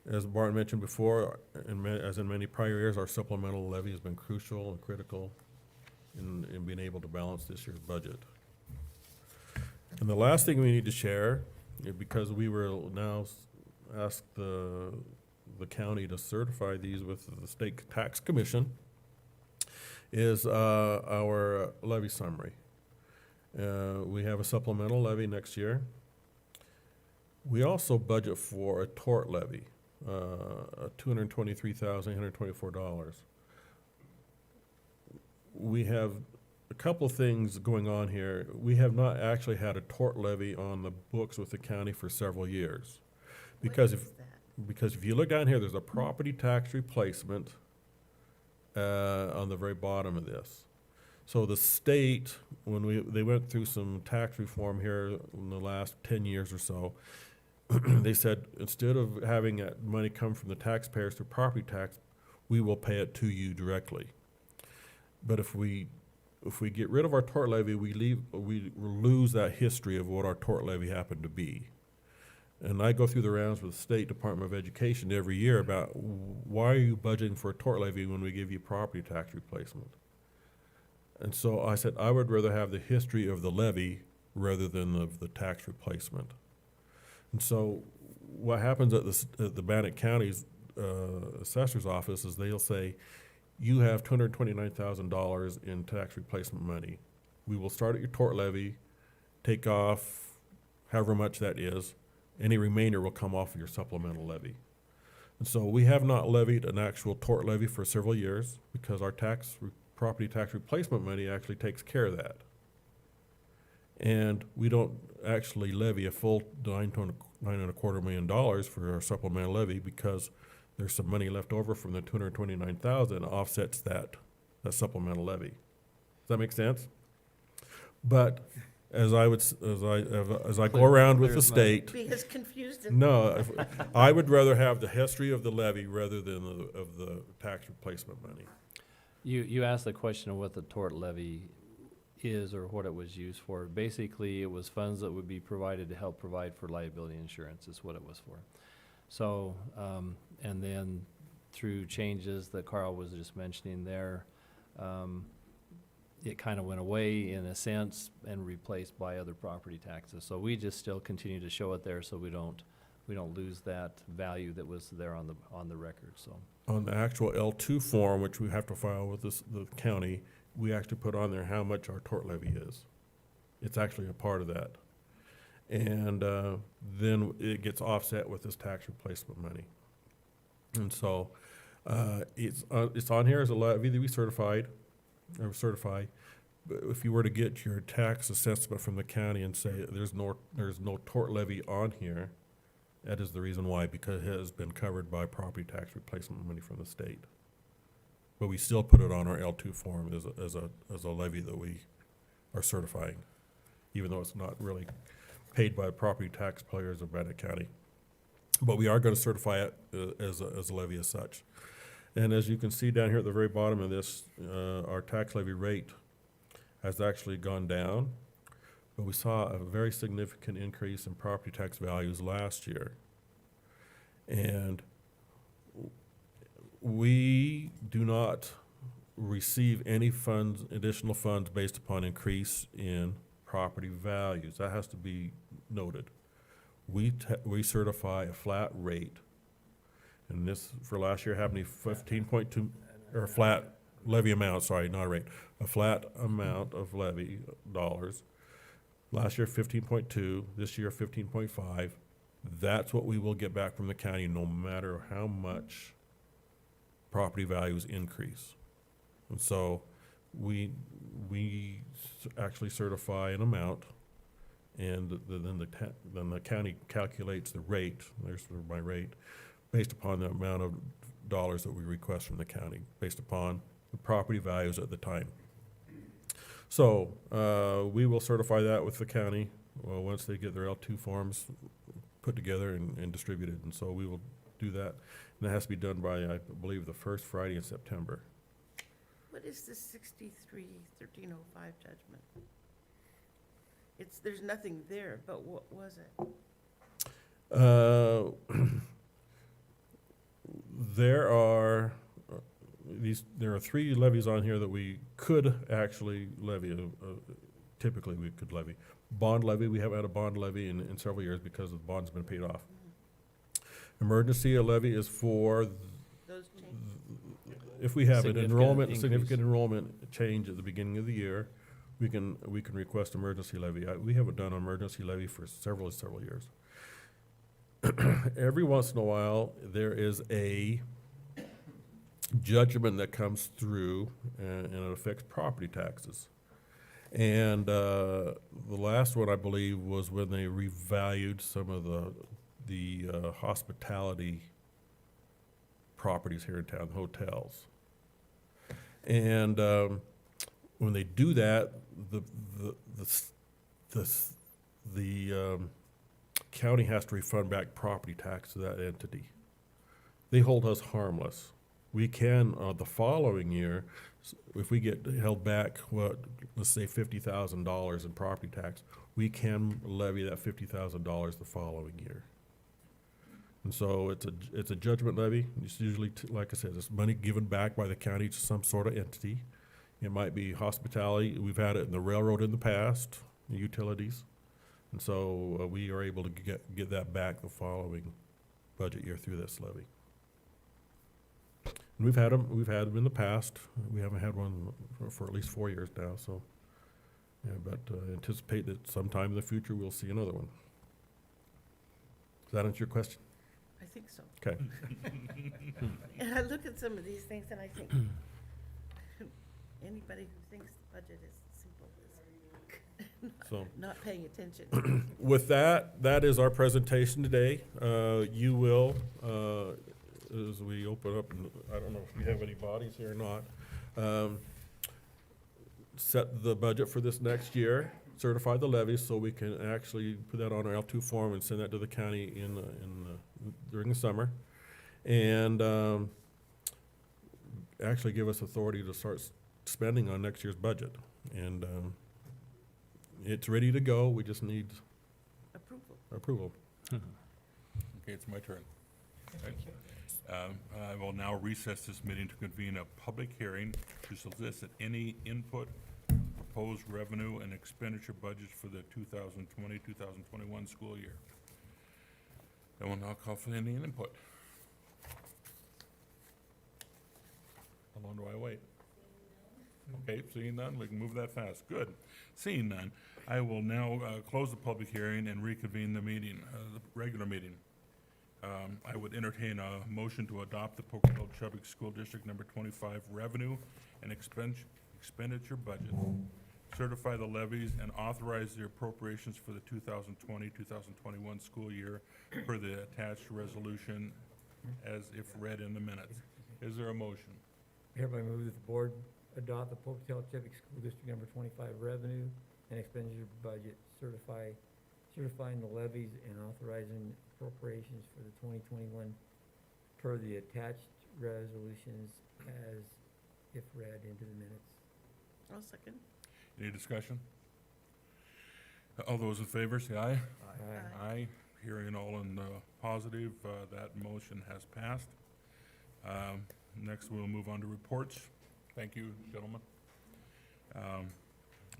as Barton mentioned before, as in many prior years, our supplemental levy has been crucial and critical in being able to balance this year's budget. And the last thing we need to share, because we will now ask the county to certify these with the state tax commission, is our levy summary. We have a supplemental levy next year. We also budget for a tort levy, $223,824. We have a couple of things going on here. We have not actually had a tort levy on the books with the county for several years. Because if you look down here, there's a property tax replacement on the very bottom of this. So the state, when they went through some tax reform here in the last 10 years or so, they said, instead of having that money come from the taxpayers through property tax, we will pay it to you directly. But if we get rid of our tort levy, we lose that history of what our tort levy happened to be. And I go through the rounds with the State Department of Education every year about why are you budgeting for a tort levy when we give you property tax replacement? And so I said, I would rather have the history of the levy rather than of the tax replacement. And so what happens at the Bannock County's assessor's office is they'll say, you have $229,000 in tax replacement money. We will start at your tort levy, take off however much that is. Any remainder will come off of your supplemental levy. And so we have not levied an actual tort levy for several years because our property tax replacement money actually takes care of that. And we don't actually levy a full $9.25 million for our supplemental levy because there's some money left over from the $229,000 offsets that supplemental levy. Does that make sense? But as I go around with the state, Because confused. no, I would rather have the history of the levy rather than of the tax replacement money. You asked the question of what the tort levy is or what it was used for. Basically, it was funds that would be provided to help provide for liability insurance is what it was for. So, and then through changes that Carl was just mentioning there, it kind of went away in a sense and replaced by other property taxes. So we just still continue to show it there so we don't lose that value that was there on the record. So On the actual L2 form, which we have to file with the county, we actually put on there how much our tort levy is. It's actually a part of that. And then it gets offset with this tax replacement money. And so it's on here as a levy that we certify. But if you were to get your tax assessment from the county and say there's no tort levy on here, That is the reason why, because it has been covered by property tax replacement money from the state. But we still put it on our L2 form as a levy that we are certifying, even though it's not really paid by property taxpayers of Bannock County. But we are gonna certify it as a levy as such. And as you can see down here at the very bottom of this, our tax levy rate has actually gone down, but we saw a very significant increase in property tax values last year. And we do not receive any funds, additional funds based upon increase in property values. That has to be noted. We certify a flat rate, and this, for last year, happened to be 15.2, or flat levy amount, sorry, not a rate, a flat amount of levy dollars. Last year, 15.2, this year, 15.5. That's what we will get back from the county, no matter how much property values increase. And so we actually certify an amount, and then the county calculates the rate, there's my rate, based upon the amount of dollars that we request from the county, based upon the property values at the time. So, we will certify that with the county, once they get their L2 forms put together and distributed, and so we will do that. And that has to be done by, I believe, the first Friday in September. What is the 63-1305 judgment? There's nothing there, but what was it? There are three levies on here that we could actually levy, typically we could levy. Bond levy, we haven't had a bond levy in several years because the bond's been paid off. Emergency levy is for, Those changes? if we have an Significant enrollment, increase. significant enrollment change at the beginning of the year, we can request emergency levy. We haven't done an emergency levy for several years. Every once in a while, there is a judgment that comes through, and it affects property taxes. And the last one, I believe, was when they revalued some of the hospitality properties here in town, hotels. And when they do that, the county has to refund back property tax to that entity. They hold us harmless. We can, the following year, if we get held back, let's say $50,000 in property tax, we can levy that $50,000 the following year. And so it's a judgment levy. It's usually, like I said, it's money given back by the county to some sort of entity. It might be hospitality. We've had it in the railroad in the past, the utilities. And so we are able to get that back the following budget year through this levy. And we've had them in the past. We haven't had one for at least 4 years now, so. Yeah, but anticipate that sometime in the future, we'll see another one. Does that answer your question? I think so. Okay. And I look at some of these things and I think, anybody who thinks the budget is simple is So not paying attention. with that, that is our presentation today. You will, as we open up, and I don't know if we have any bodies here or not, set the budget for this next year, certify the levies so we can actually put that on our L2 form and send that to the county during the summer. And actually give us authority to start spending on next year's budget. And it's ready to go. We just need approval. Okay, it's my turn. Right. I will now recess this meeting to convene a public hearing to solicit any input, proposed revenue and expenditure budgets for the 2020-2021 school year. I will now call for any input. How long do I wait? Okay, seeing none, we can move that fast. Good. Seeing none, I will now close the public hearing and reconvene the meeting, the regular meeting. I would entertain a motion to adopt the Pocatello-Chubbuck School District Number 25 revenue and expenditure budget certify the levies, and authorize the appropriations for the 2020-2021 school year per the attached resolution as if read in the minutes. Is there a motion? Hereby move that the board adopt the Pocatello Civic School District number 25 revenue and expenditure budget, certifying the levies and authorizing appropriations for the 2021 per the attached resolutions as if read into the minutes. I'll second. Any discussion? All those in favor, say aye. Aye. Aye. Hearing all in positive, that motion has passed. Next, we'll move on to reports. Thank you, gentlemen.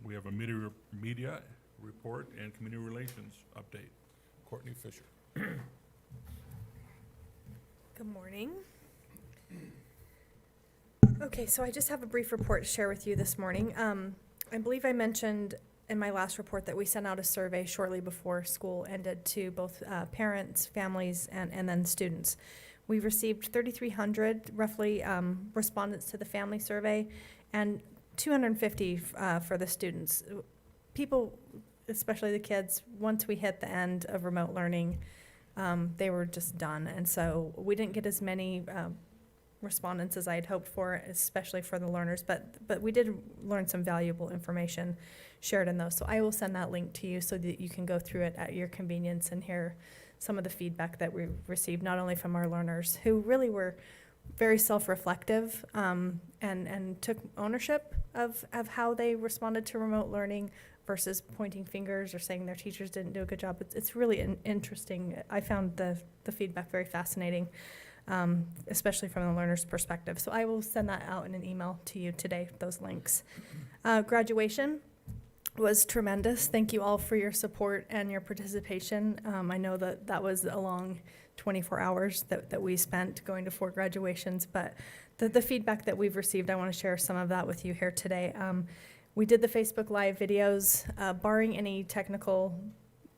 We have a media report and community relations update. Courtney Fisher. Good morning. Okay, so I just have a brief report to share with you this morning. I believe I mentioned in my last report that we sent out a survey shortly before school ended to both parents, families, and then students. We received 3,300 roughly respondents to the family survey and 250 for the students. People, especially the kids, once we hit the end of remote learning, they were just done. And so we didn't get as many respondents as I had hoped for, especially for the learners, but we did learn some valuable information shared in those. So I will send that link to you so that you can go through it at your convenience and hear some of the feedback that we received, not only from our learners, who really were very self-reflective and took ownership of how they responded to remote learning versus pointing fingers or saying their teachers didn't do a good job. It's really interesting. I found the feedback very fascinating, especially from the learner's perspective. So I will send that out in an email to you today, those links. Graduation was tremendous. Thank you all for your support and your participation. I know that was a long 24 hours that we spent going to 4 graduations, but the feedback that we've received, I want to share some of that with you here today. We did the Facebook Live videos. Barring any technical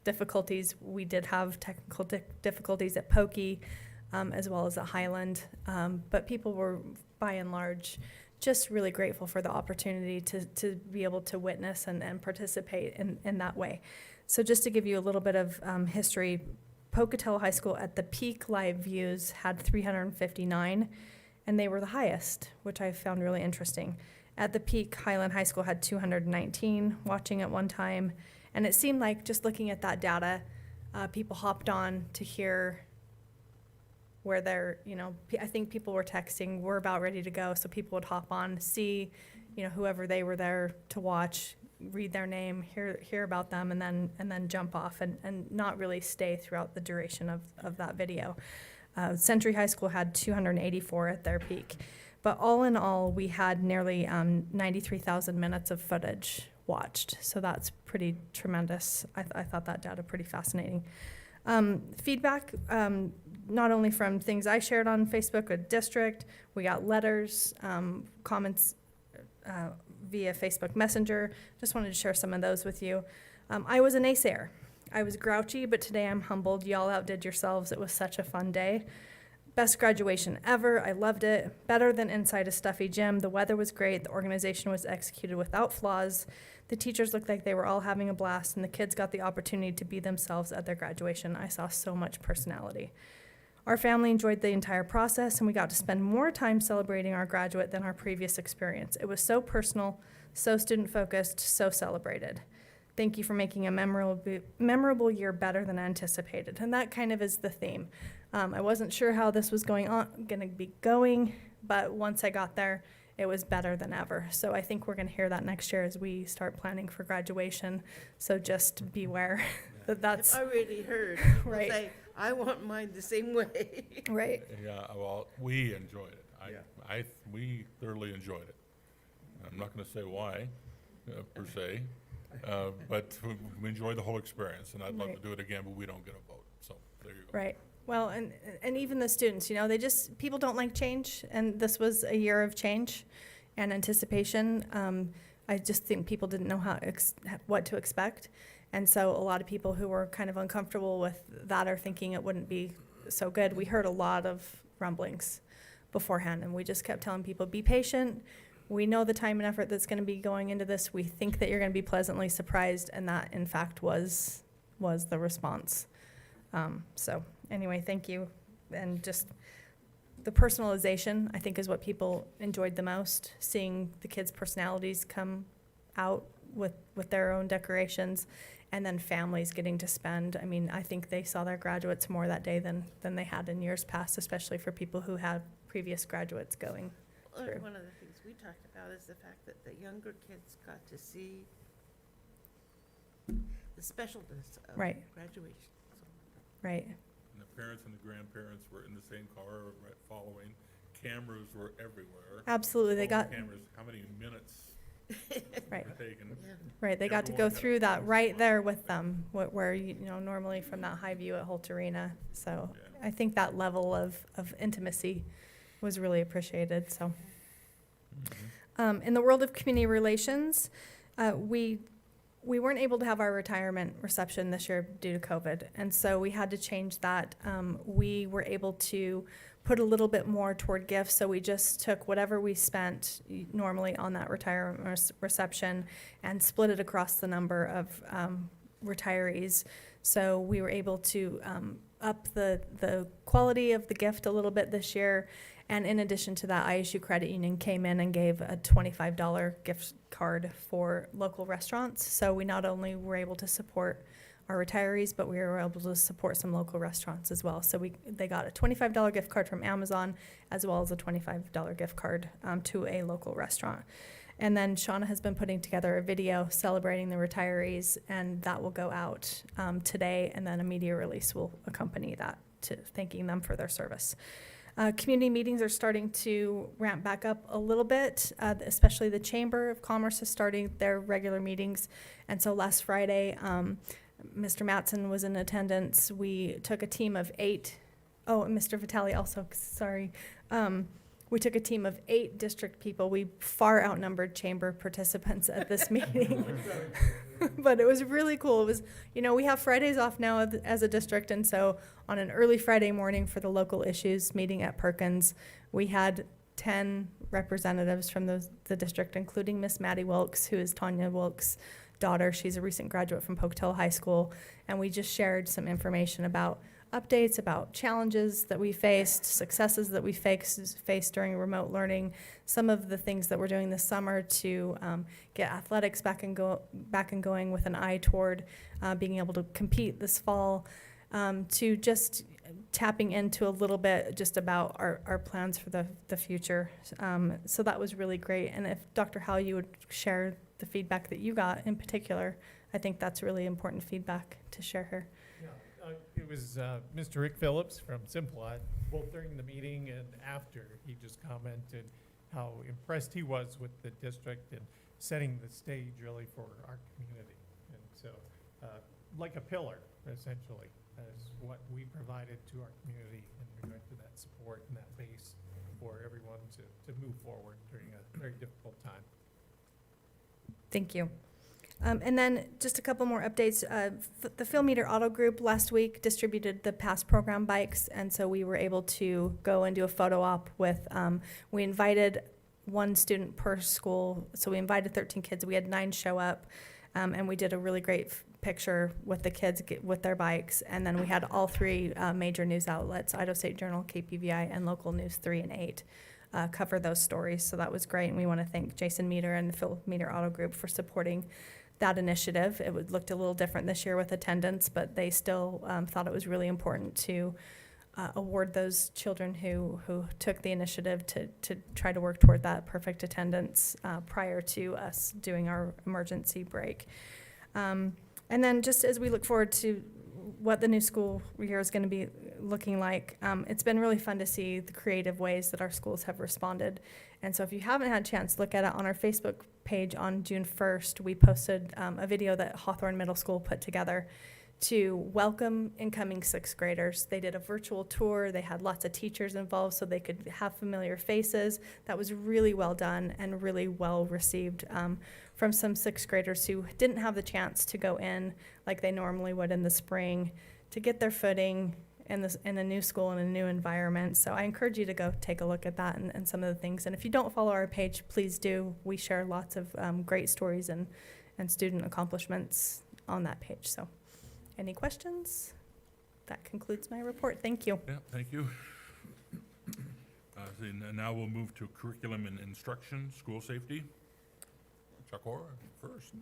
difficulties, we did have technical difficulties at Pokey, as well as at Highland, but people were, by and large, just really grateful for the opportunity to be able to witness and participate in that way. So just to give you a little bit of history, Pocatello High School at the peak live views had 359, and they were the highest, which I found really interesting. At the peak, Highland High School had 219 watching at one time, and it seemed like just looking at that data, people hopped on to hear where they're, I think people were texting, we're about ready to go, so people would hop on, see, whoever they were there to watch, read their name, hear about them, and then jump off and not really stay throughout the duration of that video. Century High School had 284 at their peak. But all in all, we had nearly 93,000 minutes of footage watched. So that's pretty tremendous. I thought that data pretty fascinating. Feedback, not only from things I shared on Facebook with district, we got letters, comments via Facebook Messenger. Just wanted to share some of those with you. I was a naysayer. I was grouchy, but today I'm humbled. Y'all outdid yourselves. It was such a fun day. Best graduation ever. I loved it. Better than inside a stuffy gym. The weather was great. The organization was executed without flaws. The teachers looked like they were all having a blast, and the kids got the opportunity to be themselves at their graduation. I saw so much personality. Our family enjoyed the entire process, and we got to spend more time celebrating our graduate than our previous experience. It was so personal, so student-focused, so celebrated. Thank you for making a memorable year better than anticipated. And that kind of is the theme. I wasn't sure how this was going to be going, but once I got there, it was better than ever. So I think we're going to hear that next year as we start planning for graduation. So just beware that that's I already heard. Right. Say, I want mine the same way. right. Yeah, well, we enjoyed it. Yeah. We thoroughly enjoyed it. I'm not gonna say why, per se, but we enjoyed the whole experience, and I'd love to Right. do it again, but we don't get a vote, so there you go. Right. Well, and even the students, people don't like change, and this was a year of change and anticipation. I just think people didn't know what to expect, and so a lot of people who were kind of uncomfortable with that are thinking it wouldn't be so good. We heard a lot of rumblings beforehand, and we just kept telling people, be patient. we know the time and effort that's going to be going into this. We think that you're going to be pleasantly surprised, and that, in fact, was the response. So anyway, thank you. And just the personalization, I think, is what people enjoyed the most, seeing the kids' personalities come out with their own decorations, and then families getting to spend. I mean, I think they saw their graduates more that day than they had in years past, especially for people who had previous graduates going. True. One of the things we talked about is the fact that the younger kids got to see the specialness of Right. graduation. So, Right. And the parents and the grandparents were in the same car, right, following. Cameras were everywhere. Absolutely. They got, Cameras, how many minutes right. were taken? yeah. Right, they got to go Everyone got through a that close right look. there with them, where, you know, normally from that high view at Holt Arena. So Yeah. I think that level of intimacy was really appreciated, so. In the world of community relations, we weren't able to have our retirement reception this year due to COVID, and so we had to change that. We were able to put a little bit more toward gifts, so we just took whatever we spent normally on that retirement reception and split it across the number of retirees. So we were able to up the quality of the gift a little bit this year. And in addition to that, ISU Credit Union came in and gave a $25 gift card for local restaurants. So we not only were able to support our retirees, but we were able to support some local restaurants as well. So they got a $25 gift card from Amazon, as well as a $25 gift card to a local restaurant. And then Shauna has been putting together a video celebrating the retirees, and that will go out today, and then a media release will accompany that, to thanking them for their service. Community meetings are starting to ramp back up a little bit, especially the Chamber of Commerce is starting their regular meetings. And so last Friday, Mr. Mattson was in attendance. We took a team of 8. Oh, and Mr. Vitale also, sorry. We took a team of 8 district people. We far outnumbered chamber participants at this meeting. But it was really cool. It was, you know, we have Fridays off now as a district, and so on an early Friday morning for the local issues meeting at Perkins, we had 10 representatives from the district, including Miss Maddie Wilkes, who is Tanya Wilkes' daughter. She's a recent graduate from Pocatello High School, and we just shared some information about updates, about challenges that we faced, successes that we faced during remote learning, some of the things that we're doing this summer to get athletics back and going with an eye toward being able to compete this fall, to just tapping into a little bit just about our plans for the future. So that was really great. And if Dr. Howell, you would share the feedback that you got in particular, I think that's really important feedback to share here. It was Mr. Rick Phillips from Simplot, both during the meeting and after. He just commented how impressed he was with the district and setting the stage really for our community. And so, like a pillar, essentially, is what we provided to our community in regard to that support and that base for everyone to move forward during a very difficult time. Thank you. And then just a couple more updates. The Phil Meter Auto Group last week distributed the past program bikes, and so we were able to go and do a photo op with, we invited 1 student per school, so we invited 13 kids. We had 9 show up, and we did a really great picture with the kids with their bikes, and then we had all 3 major news outlets, Idaho State Journal, KPVI, and Local News 3 and 8. Cover those stories, so that was great, and we want to thank Jason Meter and the Phil Meter Auto Group for supporting that initiative. It looked a little different this year with attendance, but they still thought it was really important to award those children who took the initiative to try to work toward that perfect attendance prior to us doing our emergency break. And then just as we look forward to what the new school year is going to be looking like, it's been really fun to see the creative ways that our schools have responded. And so if you haven't had a chance to look at it, on our Facebook page on June 1st, we posted a video that Hawthorne Middle School put together to welcome incoming 6th graders. They did a virtual tour. They had lots of teachers involved so they could have familiar faces. That was really well done and really well received from some 6th graders who didn't have the chance to go in like they normally would in the spring to get their footing in a new school and a new environment. So I encourage you to go take a look at that and some of the things. And if you don't follow our page, please do. We share lots of great stories and student accomplishments on that page. So any questions? That concludes my report. Thank you. Yeah, thank you. Now we'll move to curriculum and instruction, school safety. Chuck Orr first.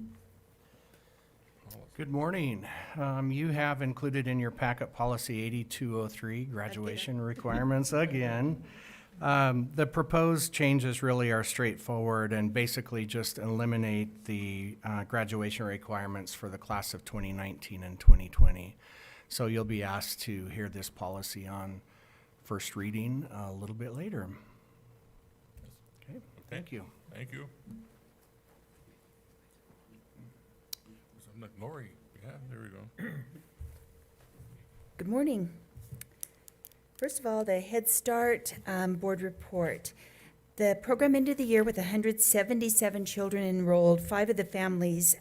Good morning. You have included in your packet policy 8203, graduation requirements again. The proposed changes really are straightforward and basically just eliminate the graduation requirements for the class of 2019 and 2020. So you'll be asked to hear this policy on first reading a little bit later. Okay, thank you. Thank you. Something like Lori, yeah, there we go. Good morning. First of all, the Head Start board report. The program ended the year with 177 children enrolled. 5 of the families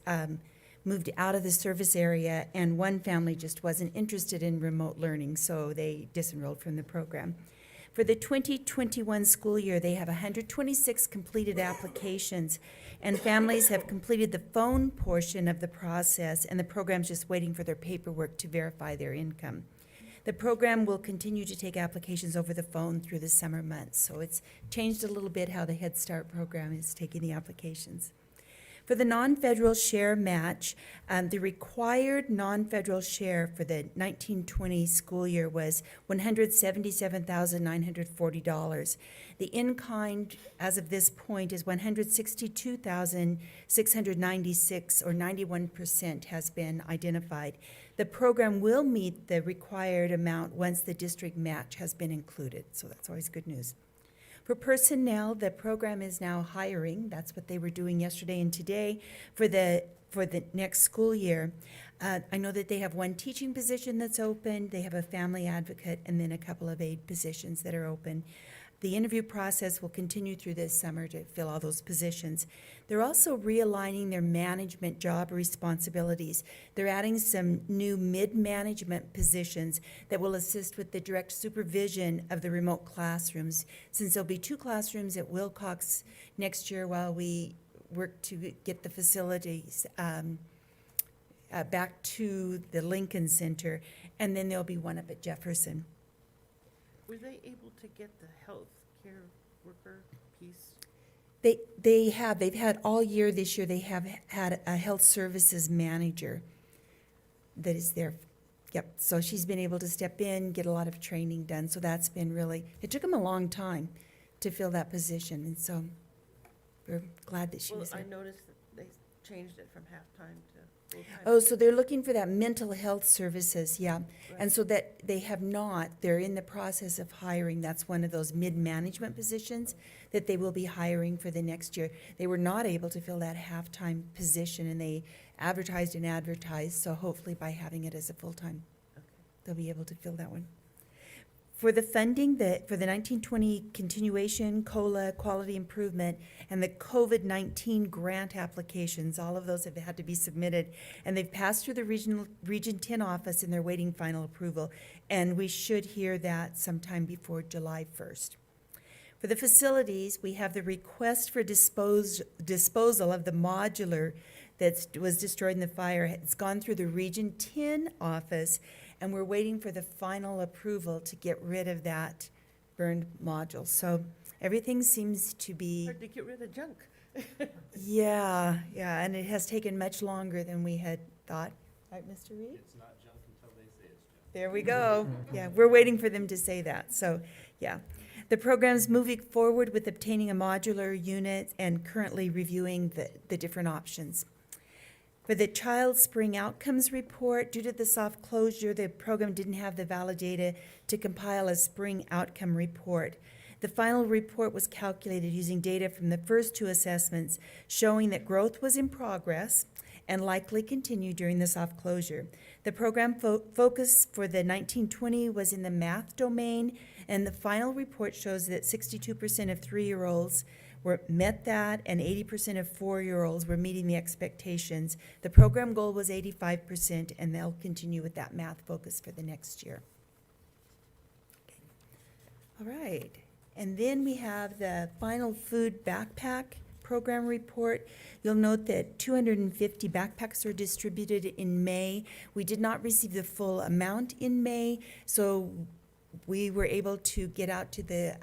moved out of the service area, and 1 family just wasn't interested in remote learning, so they disenrolled from the program. For the 2021 school year, they have 126 completed applications, and families have completed the phone portion of the process, and the program's just waiting for their paperwork to verify their income. The program will continue to take applications over the phone through the summer months, so it's changed a little bit how the Head Start program is taking the applications. For the non-federal share match, the required non-federal share for the 1920 school year was $177,940. The in-kind, as of this point, is $162,696, or 91% has been identified. The program will meet the required amount once the district match has been included, so that's always good news. For personnel, the program is now hiring. That's what they were doing yesterday and today for the next school year. I know that they have 1 teaching position that's open. They have a family advocate and then a couple of aide positions that are open. The interview process will continue through this summer to fill all those positions. They're also realigning their management job responsibilities. They're adding some new mid-management positions that will assist with the direct supervision of the remote classrooms, since there'll be 2 classrooms at Wilcox next year while we work to get the facilities back to the Lincoln Center, and then there'll be 1 up at Jefferson. Were they able to get the health care worker piece? They've had all year this year, they have had a health services manager that is there. Yep, so she's been able to step in, get a lot of training done, so that's been really, it took them a long time to fill that position, and so we're glad that she was Well, there. I noticed that they changed it from half-time to full-time. Oh, so they're looking for that mental health services, yeah. And so that they have not, they're in the process of hiring. That's one of those mid-management positions that they will be hiring for the next year. They were not able to fill that half-time position, and they advertised and advertised, so hopefully by having it as a full-time, Okay. they'll be able to fill that one. For the funding, for the 1920 continuation, COLA, quality improvement, and the COVID-19 grant applications, all of those have had to be submitted, and they've passed through the Region 10 office, and they're waiting final approval, and we should hear that sometime before July 1st. For the facilities, we have the request for disposal of the modular that was destroyed in the fire. It's gone through the Region 10 office, and we're waiting for the final approval to get rid of that burned module. So everything seems to be, Hard to get rid of junk. yeah, and it has taken much longer than we had thought. Right, Mr. Reed? It's not junk until they say it's junk. There we go. Yeah, we're waiting for them to say that, so, yeah. The program's moving forward with obtaining a modular unit and currently reviewing the different options. For the Child Spring Outcomes Report, due to the soft closure, the program didn't have the valid data to compile a spring outcome report. The final report was calculated using data from the first 2 assessments, showing that growth was in progress and likely continue during the soft closure. The program focus for the 1920 was in the math domain, and the final report shows that 62% of 3-year-olds met that, and 80% of 4-year-olds were meeting the expectations. The program goal was 85%, and they'll continue with that math focus for the next year. All right. And then we have the final food backpack program report. You'll note that 250 backpacks are distributed in May. We did not receive the full amount in May, so we were able to get out to the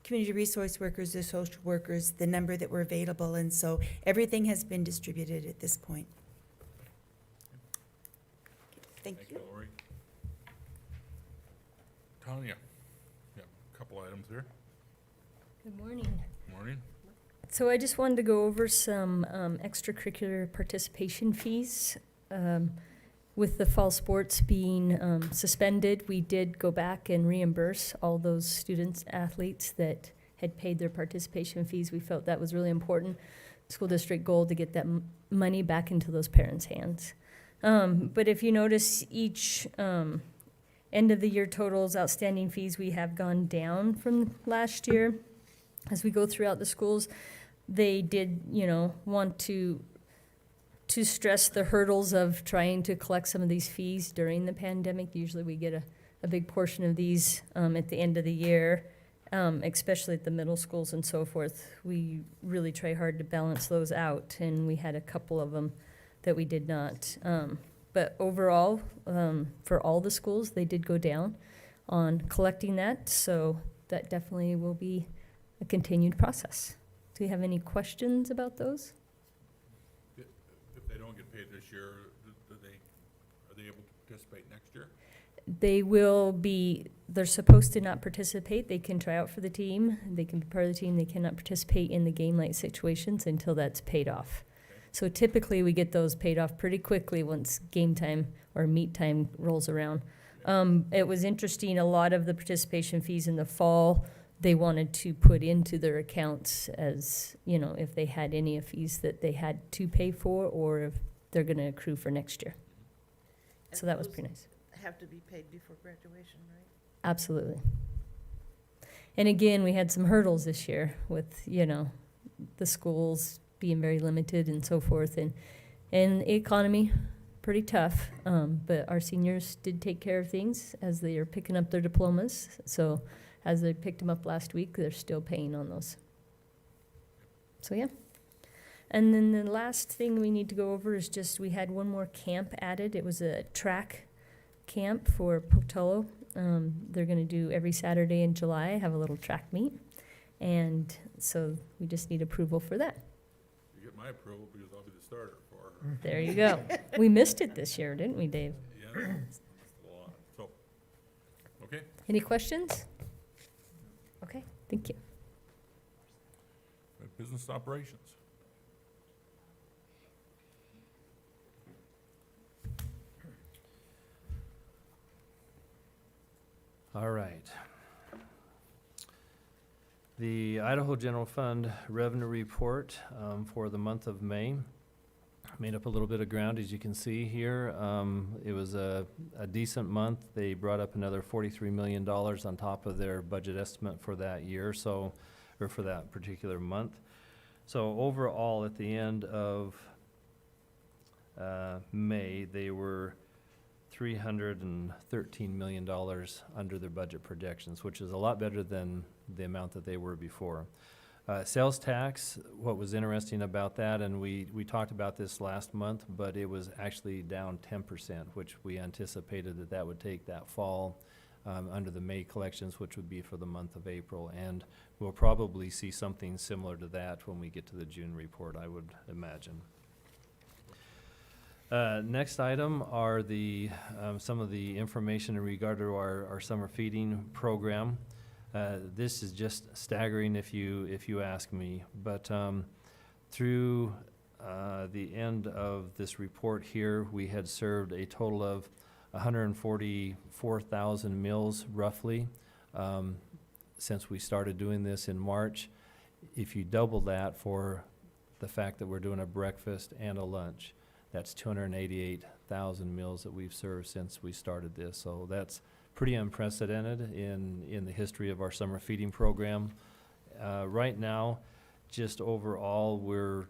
community resource workers, the social workers, the number that were available, and so everything has been distributed at this point. Thank you. Lori. Tanya, yeah, a couple items there. Good morning. Morning. So I just wanted to go over some extracurricular participation fees. With the fall sports being suspended, we did go back and reimburse all those students, athletes that had paid their participation fees. We felt that was really important. School district goal to get that money back into those parents' hands. But if you notice, each end of the year totals, outstanding fees, we have gone down from last year. As we go throughout the schools, they did, want to stress the hurdles of trying to collect some of these fees during the pandemic. Usually we get a big portion of these at the end of the year, especially at the middle schools and so forth. We really try hard to balance those out, and we had a couple of them that we did not. But overall, for all the schools, they did go down on collecting that, so that definitely will be a continued process. Do you have any questions about those? If they don't get paid this year, are they able to participate next year? They're supposed to not participate. They can try out for the team. They can be part of the team. They cannot participate in the game-like situations until that's paid off. So typically, we get those paid off pretty quickly once game time or meet time rolls around. It was interesting, a lot of the participation fees in the fall, they wanted to put into their accounts as, if they had any fees that they had to pay for, or if they're gonna accrue for next year. So that was those pretty nice. Have to be paid before graduation, right? Absolutely. And again, we had some hurdles this year with, the schools being very limited and so forth, and the economy, pretty tough. But our seniors did take care of things as they are picking up their diplomas. So as they picked them up last week, they're still paying on those. So, yeah. And then the last thing we need to go over is just, we had one more camp added. It was a track camp for Portola. They're going to do every Saturday in July, have a little track meet. And so we just need approval for that. You get my approval because I'll be the starter for her. There you go. We missed it this year, didn't we, Dave? Yeah, that's a lot. So, okay. Any questions? Okay, thank you. Business operations. All right. The Idaho General Fund Revenue Report for the month of May made up a little bit of ground, as you can see here. It was a decent month. They brought up another $43 million on top of their budget estimate for that year, or for that particular month. So overall, at the end of May, they were $313 million under their budget projections, which is a lot better than the amount that they were before. Sales tax, what was interesting about that, and we talked about this last month, but it was actually down 10%, which we anticipated that would take that fall under the May collections, which would be for the month of April. And we'll probably see something similar to that when we get to the June report, I would imagine. Next item are some of the information in regard to our summer feeding program. This is just staggering if you ask me, but through the end of this report here, we had served a total of 144,000 meals roughly since we started doing this in March. If you double that for the fact that we're doing a breakfast and a lunch, that's 288,000 meals that we've served since we started this. So that's pretty unprecedented in the history of our summer feeding program. Right now, just overall, we're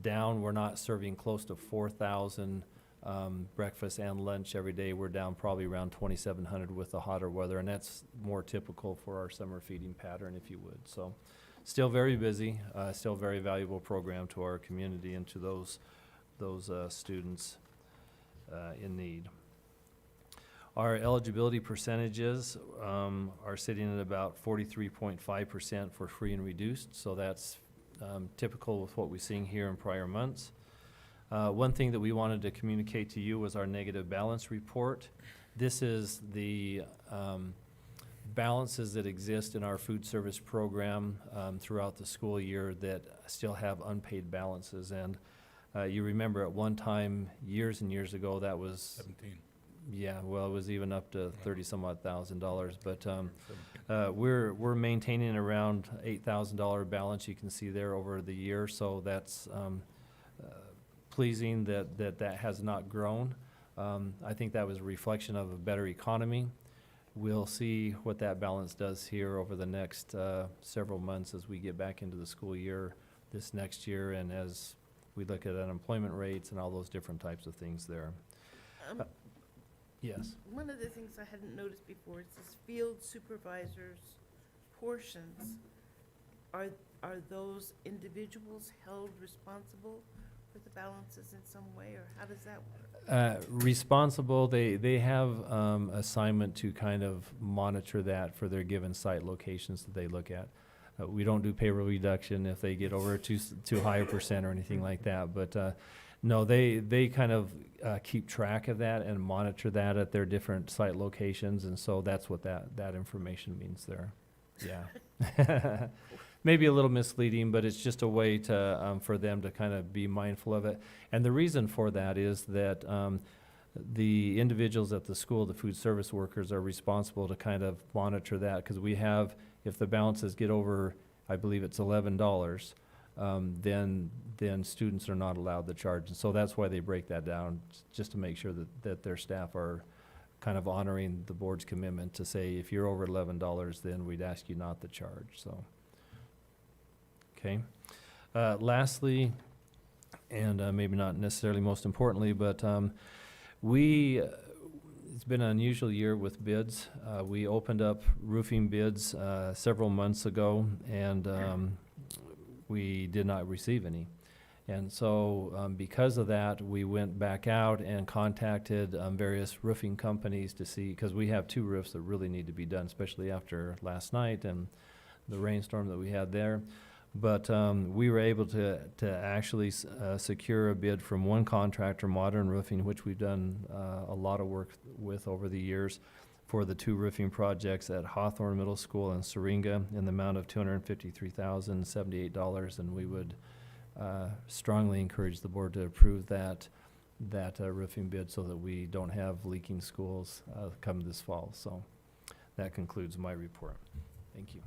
down. We're not serving close to 4,000 breakfast and lunch every day. We're down probably around 2,700 with the hotter weather, and that's more typical for our summer feeding pattern, if you would. So still very busy, still very valuable program to our community and to those students in need. Our eligibility percentages are sitting at about 43.5% for free and reduced, so that's typical with what we're seeing here in prior months. One thing that we wanted to communicate to you was our negative balance report. This is the balances that exist in our food service program throughout the school year that still have unpaid balances. And you remember at one time, years and years ago, that was 17. yeah, well, it was even up to $30-some-odd thousand. But we're maintaining around $8,000 balance. You can see there over the year, so that's pleasing that has not grown. I think that was a reflection of a better economy. We'll see what that balance does here over the next several months as we get back into the school year this next year, and as we look at unemployment rates and all those different types of things there. Yes. One of the things I hadn't noticed before is this field supervisors portions. Are those individuals held responsible for the balances in some way, or how does that work? Responsible, they have assignment to kind of monitor that for their given site locations that they look at. We don't do payroll reduction if they get over too high a percent or anything like that, but no, they kind of keep track of that and monitor that at their different site locations, and so that's what that information means there. Yeah. Maybe a little misleading, but it's just a way to for them to kind of be mindful of it. And the reason for that is that the individuals at the school, the food service workers, are responsible to kind of monitor that, because we have, if the balances get over, I believe it's $11, then students are not allowed the charge. And so that's why they break that down, just to make sure that their staff are kind of honoring the board's commitment to say, if you're over $11, then we'd ask you not to charge, so. Okay. Lastly, and maybe not necessarily most importantly, but it's been an unusual year with bids. We opened up roofing bids several months ago, and we did not receive any. And so because of that, we went back out and contacted various roofing companies to see, because we have 2 roofs that really need to be done, especially after last night and the rainstorm that we had there. But we were able to actually secure a bid from one contractor, Modern Roofing, which we've done a lot of work with over the years, for the 2 roofing projects at Hawthorne Middle School and Syringa in the amount of $253,078, and we would strongly encourage the board to approve that roofing bid so that we don't have leaking schools come this fall. So that concludes my report. Thank you.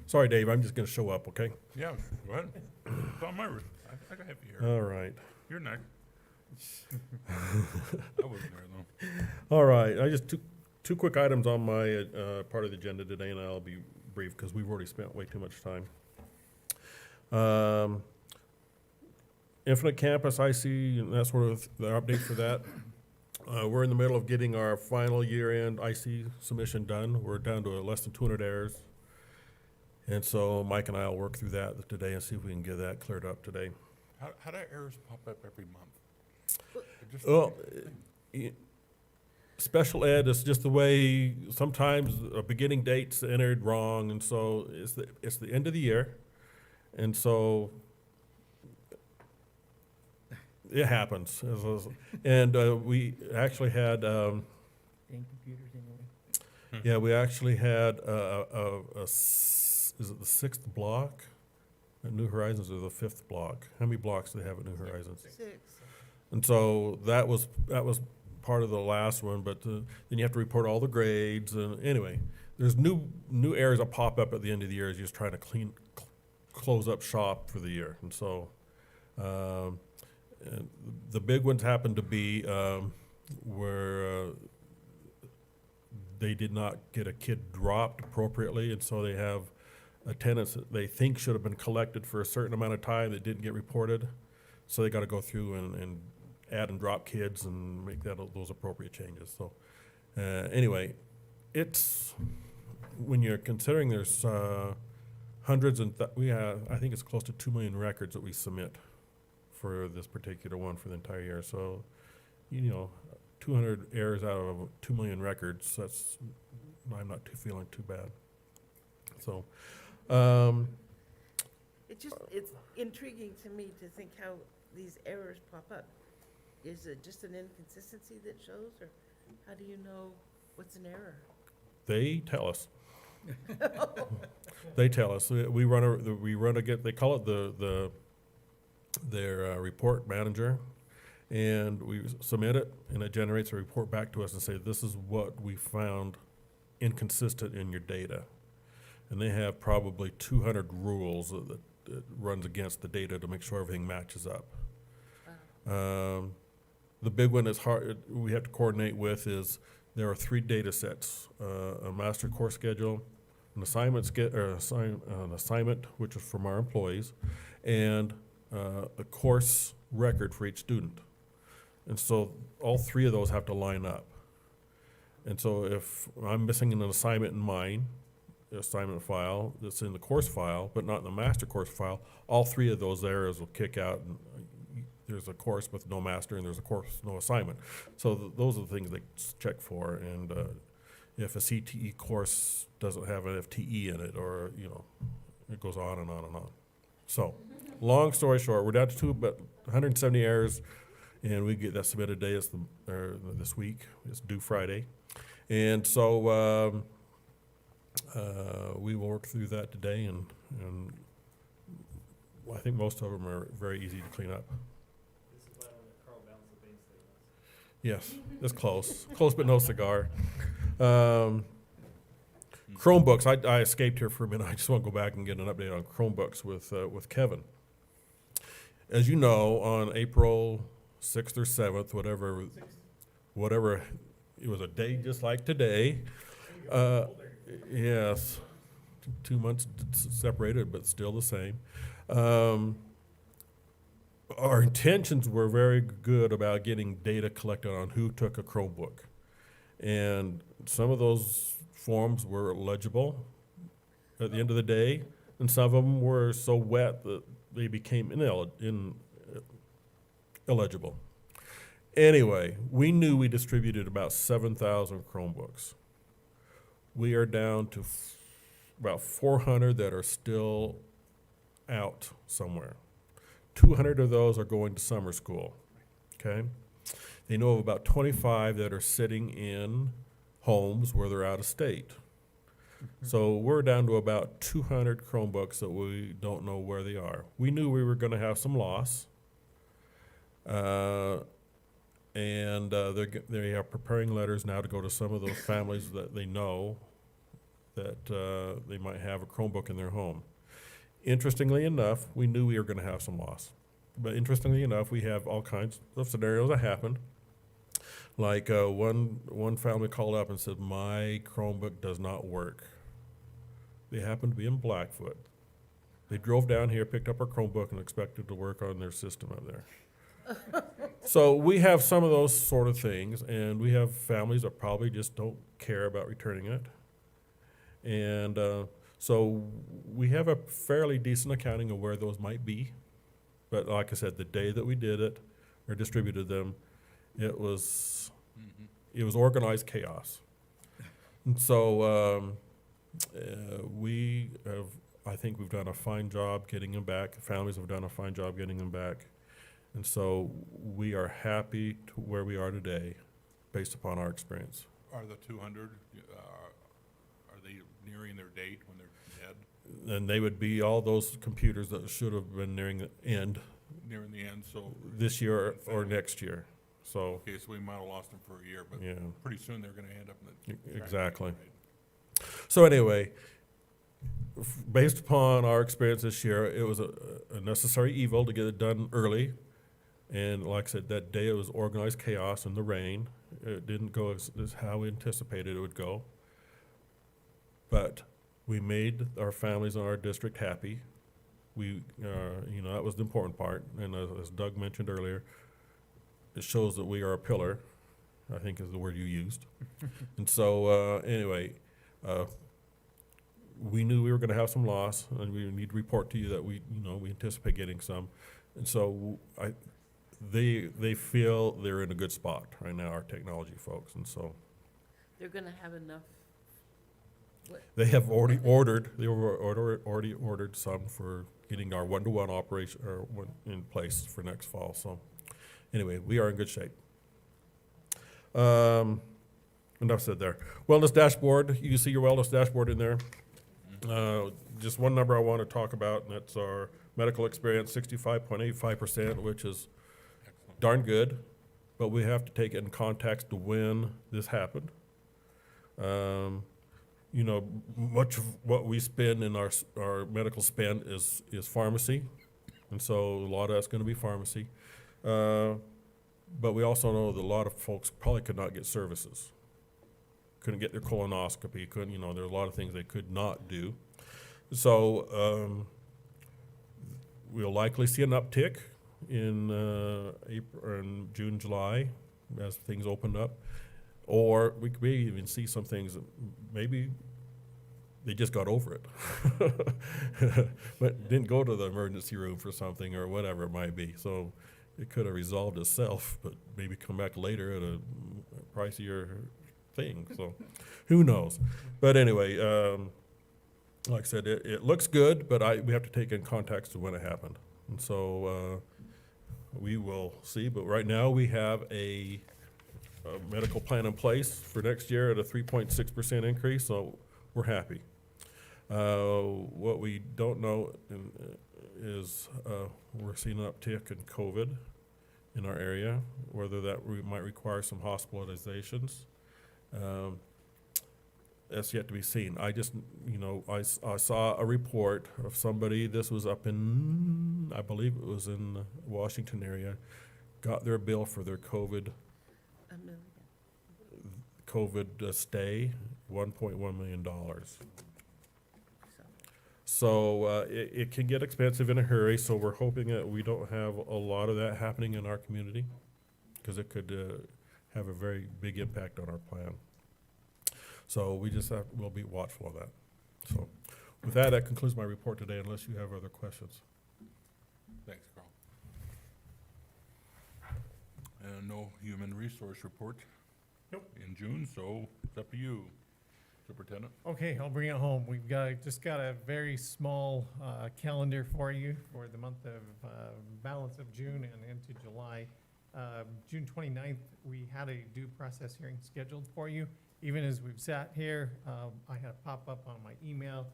Sorry, Dave, I'm just gonna show up, okay? Yeah, go ahead. It's on my, I have you here. All right. You're next. I wasn't there, though. All right, I just two quick items on my part of the agenda today, and I'll be brief because we've already spent way too much time. Infinite Campus, IC, and that sort of the update for that. We're in the middle of getting our final year-end IC submission done. We're down to less than 200 errors. And so Mike and I will work through that today and see if we can get that cleared up today. How do errors pop up every month? Just- Well, special ed is just the way sometimes a beginning date's entered wrong, and so it's the end of the year, and so it happens. And we actually had Dang computers anyway. yeah, we actually had is it the 6th block at New Horizons or the 5th block? How many blocks do they have at New Horizons? 6. And so that was part of the last one, but then you have to report all the grades, and anyway, there's new areas that pop up at the end of the year as you're just trying to close up shop for the year. And so And the big ones happen to be where they did not get a kid dropped appropriately, and so they have attendance that they think should have been collected for a certain amount of time that didn't get reported. So they got to go through and add and drop kids and make those appropriate changes. So anyway, it's when you're considering there's hundreds and I think it's close to 2 million records that we submit for this particular one for the entire year. So, 200 errors out of 2 million records, I'm not feeling too bad. So, It's intriguing to me to think how these errors pop up. Is it just an inconsistency that shows, or how do you know what's an error? they tell us. They tell us. We run against, they call it their report manager, and we submit it, and it generates a report back to us and say, this is what we found inconsistent in your data. And they have probably 200 rules that runs against the data to make sure everything matches up. The big one is hard, we have to coordinate with is, there are 3 data sets, a master course schedule, an assignment, which is from our employees, and a course record for each student. And so all 3 of those have to line up. And so if I'm missing an assignment in mine, the assignment file that's in the course file, but not in the master course file, all 3 of those errors will kick out, and there's a course with no master and there's a course with no assignment. So those are the things they check for. And if a CTE course doesn't have an FTE in it, or, it goes on and on and on. So, long story short, we're down to 170 errors, and we get that submitted today, this week. It's due Friday. And so we will work through that today, and I think most of them are very easy to clean up. Yes, it's close. Close but no cigar. Chromebooks, I escaped here for a minute. I just want to go back and get an update on Chromebooks with Kevin. As you know, on April 6th or 7th, whatever, it was a day just like today. Yes, 2 months separated, but still the same. Our intentions were very good about getting data collected on who took a Chromebook. And some of those forms were legible at the end of the day, and some of them were so wet that they became illegible. Anyway, we knew we distributed about 7,000 Chromebooks. We are down to about 400 that are still out somewhere. 200 of those are going to summer school, okay? They know of about 25 that are sitting in homes where they're out of state. So we're down to about 200 Chromebooks that we don't know where they are. We knew we were going to have some loss, and they are preparing letters now to go to some of those families that they know that they might have a Chromebook in their home. Interestingly enough, we knew we were going to have some loss. But interestingly enough, we have all kinds of scenarios that happened. Like one family called up and said, my Chromebook does not work. They happened to be in Blackfoot. They drove down here, picked up our Chromebook, and expected to work on their system up there. So we have some of those sort of things, and we have families that probably just don't care about returning it. And so we have a fairly decent accounting of where those might be. But like I said, the day that we did it or distributed them, it was organized chaos. And so I think we've done a fine job getting them back. Families have done a fine job getting them back. And so we are happy to where we are today based upon our experience. Are the 200, are they nearing their date when they're dead? And they would be all those computers that should have been nearing the end Nearing the end, so. this year or next year. So, Okay, so we might have lost them for a year, but yeah, pretty soon they're gonna end up in the. exactly. Right. So anyway, based upon our experience this year, it was a necessary evil to get it done early. And like I said, that day it was organized chaos in the rain. It didn't go as how we anticipated it would go. But we made our families in our district happy. We, that was the important part. And as Doug mentioned earlier, it shows that we are a pillar, I think is the word you used. And so, anyway, we knew we were gonna have some loss, and we need to report to you that we anticipate getting some. And so they feel they're in a good spot right now, our technology folks, and so They're gonna have enough. they have already ordered, already ordered some for getting our one-to-one operation, in place for next fall, so anyway, we are in good shape. Enough said there. Wellness dashboard, you can see your wellness dashboard in there. Just one number I want to talk about, and that's our medical experience, 65.85%, which is darn good, but we have to take it in context to when this happened. Much of what we spend in our medical spend is pharmacy, and so a lot of that's going to be pharmacy. But we also know that a lot of folks probably could not get services. Couldn't get their colonoscopy, there are a lot of things they could not do. So we'll likely see an uptick in April and June, July, as things open up. Or we may even see some things that maybe they just got over it, but didn't go to the emergency room for something or whatever it might be. So it could have resolved itself, but maybe come back later at a pricier thing. So who knows? But anyway, like I said, it looks good, but we have to take in context of when it happened. And so we will see. But right now we have a medical plan in place for next year at a 3.6% increase, so we're happy. What we don't know is we're seeing an uptick in COVID in our area, whether that might require some hospitalizations. That's yet to be seen. I just, I saw a report of somebody, this was up in, I believe it was in the Washington area, got their bill for their COVID stay, $1.1 million. So it can get expensive in a hurry, so we're hoping that we don't have a lot of that happening in our community, because it could have a very big impact on our plan. So we'll be watchful of that. So with that concludes my report today, unless you have other questions. Thanks, Carl. And no human resource report in June, so it's up to you, Superintendent. Okay, I'll bring it home. We've just got a very small calendar for you for the month of balance of June and into July. June 29th, we had a due process hearing scheduled for you. Even as we've sat here, I had a pop-up on my email,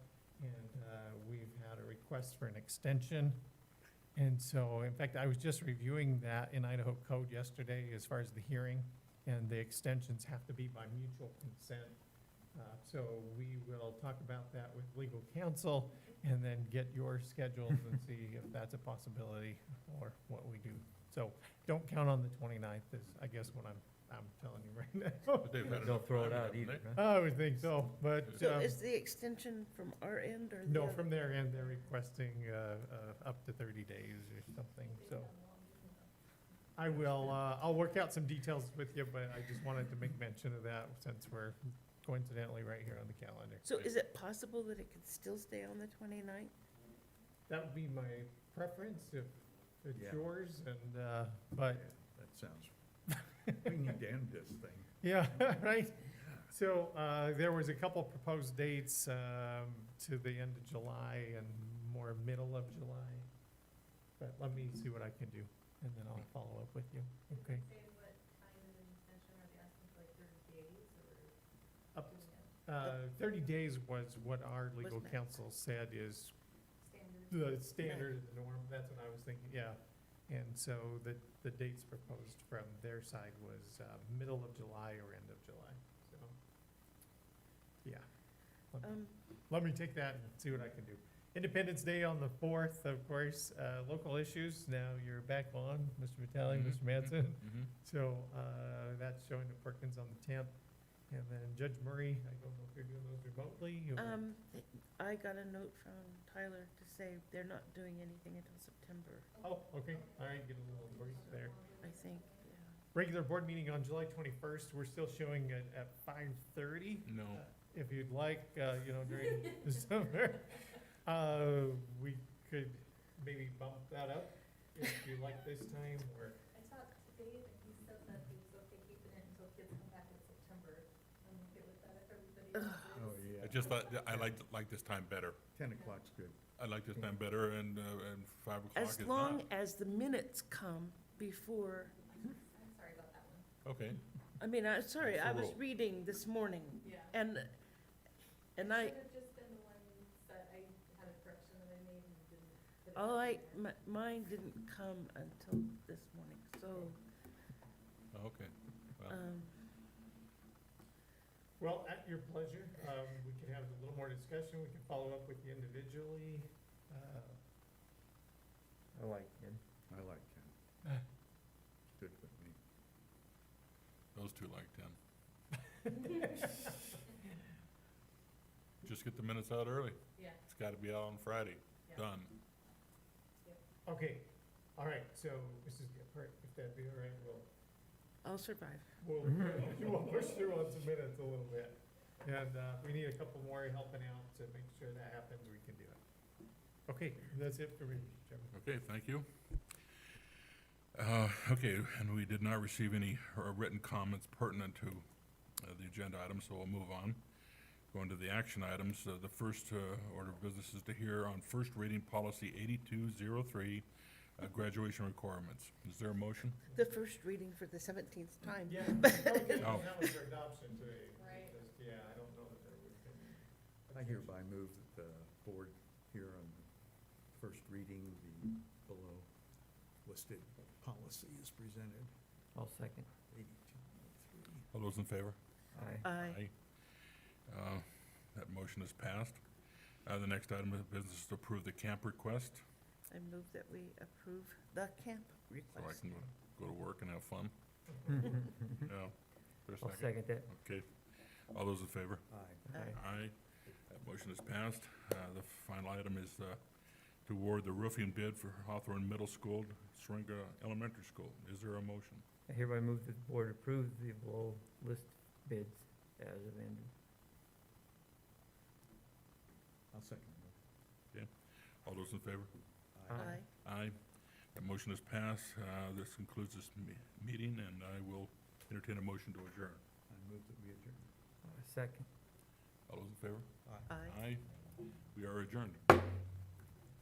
and we've had a request for an extension. And so, in fact, I was just reviewing that in Idaho Code yesterday as far as the hearing, and the extensions have to be by mutual consent. So we will talk about that with legal counsel and then get your schedules and see if that's a possibility or what we do. So don't count on the 29th is, I guess, what I'm telling you right now. But they've had Don't enough throw it time, out haven't either, they? huh? I would think so, but, So is the extension from our end or the no, other? from their end, they're requesting up to 30 days or something, so. I will, I'll work out some details with you, but I just wanted to make mention of that since we're coincidentally right here on the calendar. So is it possible that it could still stay on the 29th? That would be my preference if it's Yeah. yours, and, but, That sounds, we need to end this thing. yeah, right? So, there was a couple proposed dates, to the end of July and more middle of July. But let me see what I can do, and then I'll follow up with you, okay? Say what kind of an extension are they asking for, like 30 days or? Up- 30 days was what our legal Wasn't it? counsel said is Standard. the standard, the norm, that's what I was thinking, yeah. And so the dates proposed from their side was middle of July or end of July, so, yeah. Let me- let me take that and see what I can do. Independence Day on the 4th, of course, local issues. Now you're back on, Mr. Vitale, Mhm. Mr. Manson. Mhm. So, that's showing to Perkins on the 10th. And then Judge Murray, I don't know if you're doing those remotely or. I got a note from Tyler to say they're not doing anything until September, Oh, okay, all right, get a little break there. I think, yeah. Regular board meeting on July 21st, we're still showing it at 5:30. No. If you'd like, during the summer, we could maybe bump that up if you like this time, or, I talked to Dave and he said that he was okay keeping it until kids come back in September. I'm okay with that if everybody else is. Oh, yeah. I just thought, I like this time better. 10 o'clock's good. I like this time better, and 5 o'clock is As not. long as the minutes come before, I'm sorry about that one. Okay, I mean, I'm sorry, That's the I was rule. reading this morning, Yeah. and I, Should have just been the ones that I had a correction that I made and didn't. put it all in I, there. mine didn't come until this morning, so, okay. Well, well, at your pleasure. We can have a little more discussion, we can follow up with you individually. I like him. I like 10. Good with me. those two like 10. Just get the minutes out early. Yeah, It's gotta be out on Friday. yeah. Done. Okay, all right, so, Mrs. Gephardt, if that'd be all right, I'll survive. we'll push through on some minutes a little bit. And if we need a couple more helping out to make sure that happens, we can do it. Okay, that's it for me, Chairman. Okay, thank you. Okay, and we did not receive any written comments pertinent to the agenda items, so we'll move on. Going to the action items, the first order of business is to hear on first reading policy 8203, graduation requirements. Is there a motion? The first reading for the 17th time. Yeah, Oh. that was our adoption today. Right. Just, yeah, I don't know that there would have been. I hereby move that the board hear on the first reading the below listed policy is presented, I'll second. 8203. All those in favor? Aye. Aye. That motion is passed. The next item of business is to approve the camp request, I move that we approve the camp so I request. can go to work and have fun. Yeah. Is there a I'll second that. Okay. All those in favor? Aye. Aye. Aye. That motion is passed. The final item is to award the roofing bid for Hawthorne Middle School, Seringa Elementary School. Is there a motion? I hereby move that the board approve the below list bids as amended. I'll second that. All those in favor? Aye. Aye. That motion is passed. This concludes this meeting, and I will entertain a motion to adjourn. I move that we adjourn. Second. All those in favor? Aye. Aye. Aye. We are adjourned.